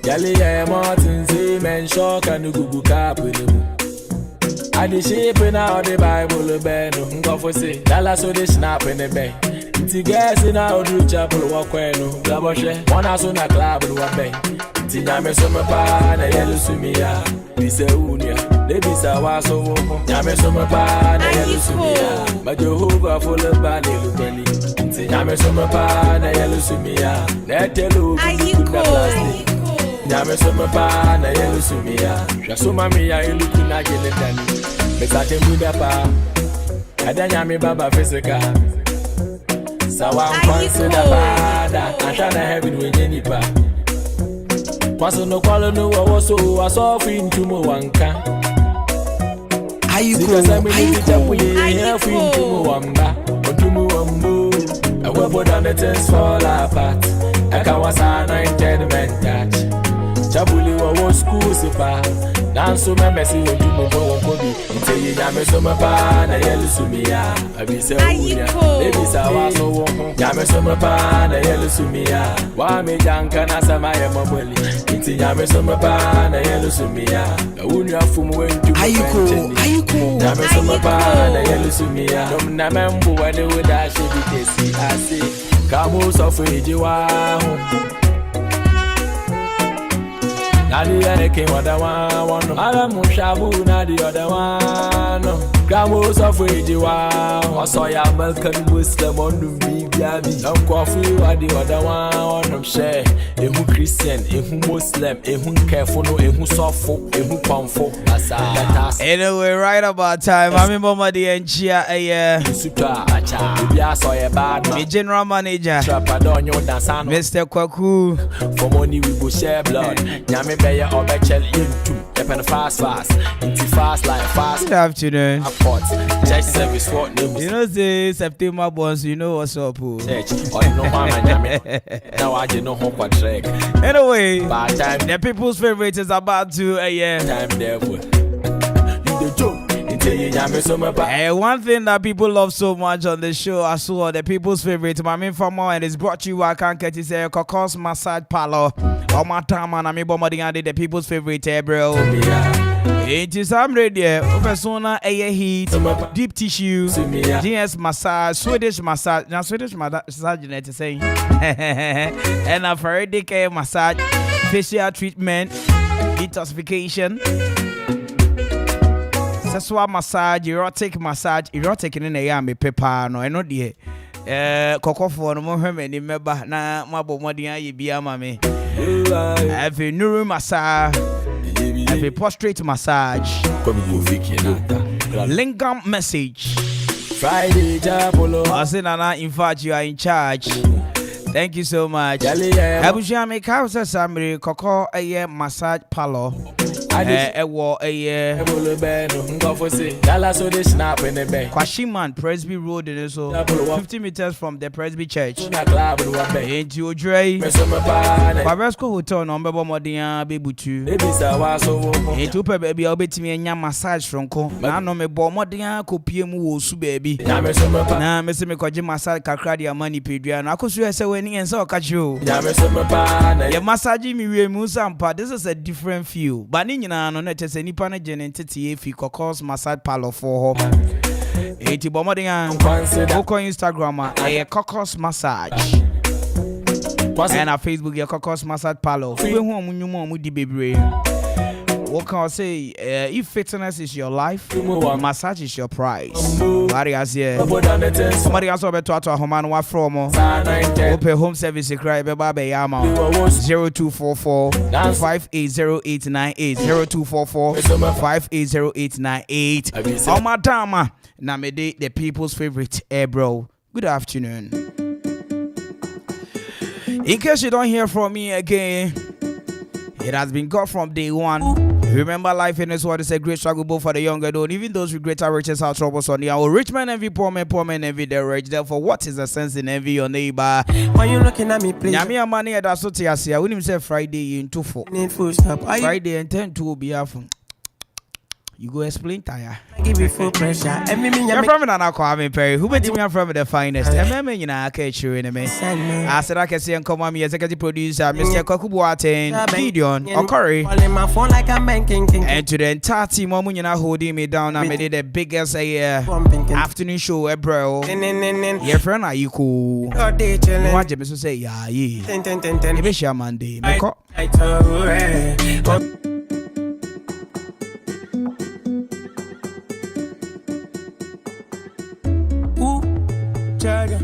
Gally, Martin, men shock and the Google cap in the moon. I the shaping out the Bible, Ben, go for say, Dallas, so they snap in the bay. It's gas in our chapel, walk when, Gaboshe, one house on a club in one bay. Tinyame summer pan, a yellow sumia, this a unia, they be sawaso, Yame summer pan, a yellow sumia, but Jehovah full of body, Lubani. Tinyame summer pan, a yellow sumia, let you look at plastic. Yame summer pan, a yellow sumia, Shasuma mia, you looking at Geletani, Metatim Budapa, Adanyami Baba physical. Sawa consider bada, I shall have it with any pa. Paso no kwalo no wa so wa so fin tumo wanka. Ayiko fin tumo wamba, tumo wambo. I will put on the things fall apart. I can was an entertainment touch. Chabuli wa school sipa. Dance me messy with tumo go kobi. Until you yame so me pa na yelu sumia. I be say unya. Baby sawa so wo. Yame so me pa na yelu sumia. Wa me janka na sama ye mobili. Until yame so me pa na yelu sumia. Unya fumu wentu. Ayiko. Yame so me pa na yelu sumia. Dom na membu wa de woda she bi tesi ase. Kamu so feji wa. Nadi ene ke wada one. Ala mushabu nadi other one. Gramo sofweji wa. Oso ya American Muslim on bibi. Nam kofi wadi other one. Nam share. Ehu Christian, ehu Muslim, ehu careful no, ehu sofo, ehu comfort. Anyway, right about time. I'm in Bomadi and Chia. Sutra acha. Bibi aso ye bad man. The general manager, Mr. Kwaku. For money we go share blood. Nyame beye obechel into. Epen fast. Into fast like fast. Good afternoon. Church service what name? You know say September boss, you know what's up. Church. Or no mama nyame. Now I just know how track. Anyway, bad time. The people's favorite is about to time devil. You the joke. One thing that people love so much on the show as well, the people's favorite, my main former, and it's brought to you. I can't get it. Say Kokos Massage Parlor. All my time, and I'm able to the people's favorite, bro. It is I'm ready. Persona a heat, deep tissue, GS massage, Swedish massage. Now Swedish massage, you need to say, and a Ferredic massage, facial treatment, detoxification. Sexual massage, erotic in a yam, pepper, no, I know dear. Coco for no more many member, na mabo modia, ye be a mammy. Have a neuro massage, have a prostrate massage, Lingam message. Friday, Japolo. I said, in fact, you are in charge. Thank you so much. Abuja make house assembly, Coco a year massage parlor. Kwashiman Presby Road in so 50 meters from the Presby Church. Into Dre Barresco Hotel number Modia Bebutu. Into baby, I'll bet me a massage from Co. Now no me bo Modia copium su baby. Now Mr. Mikoji massage Kakradia money Pedrian. I could say when and so catch you. Your massage me Musampa. This is a different feel. But no net as any panagen entity if you cause massage parlor for her. 80 Bomadian, Coco Instagram, a cocos massage. And our Facebook, your Cocos Massage Palo. We home, you more, Moody Baby. What can I say? If fitness is your life, massage is your prize. Maria's here. Somebody else over to a Homan wa from Open home service cry Baba Yama 0244 580898 0244 580898. Oh madama, Namede, the people's favorite bro. Good afternoon. In case you don't hear from me again, it has been God from day one. Remember, life in this world is a great struggle both for the young and old. Even those with greater riches have troubles on the hour. Rich man envy poor man envy the rich. Therefore, what is the sense in envy your neighbor? Why you looking at me, please? Nyame money at Asotiasia. I wouldn't say Friday in 2-4. Need full stop. Friday and 10 to be off. You go explain tire. Give you full pressure. You're from Nana Kwame Perry. Who bet me I'm from the finest? You know, I can't show in me. I said I can see and come on me executive producer, Mr. Kokubuaten, Gideon, Okori. And to the entire team, Momunyana holding me down. I made it the biggest afternoon show, bro. Your friend, are you cool? What you say? Yeah, maybe she Monday. Jaga.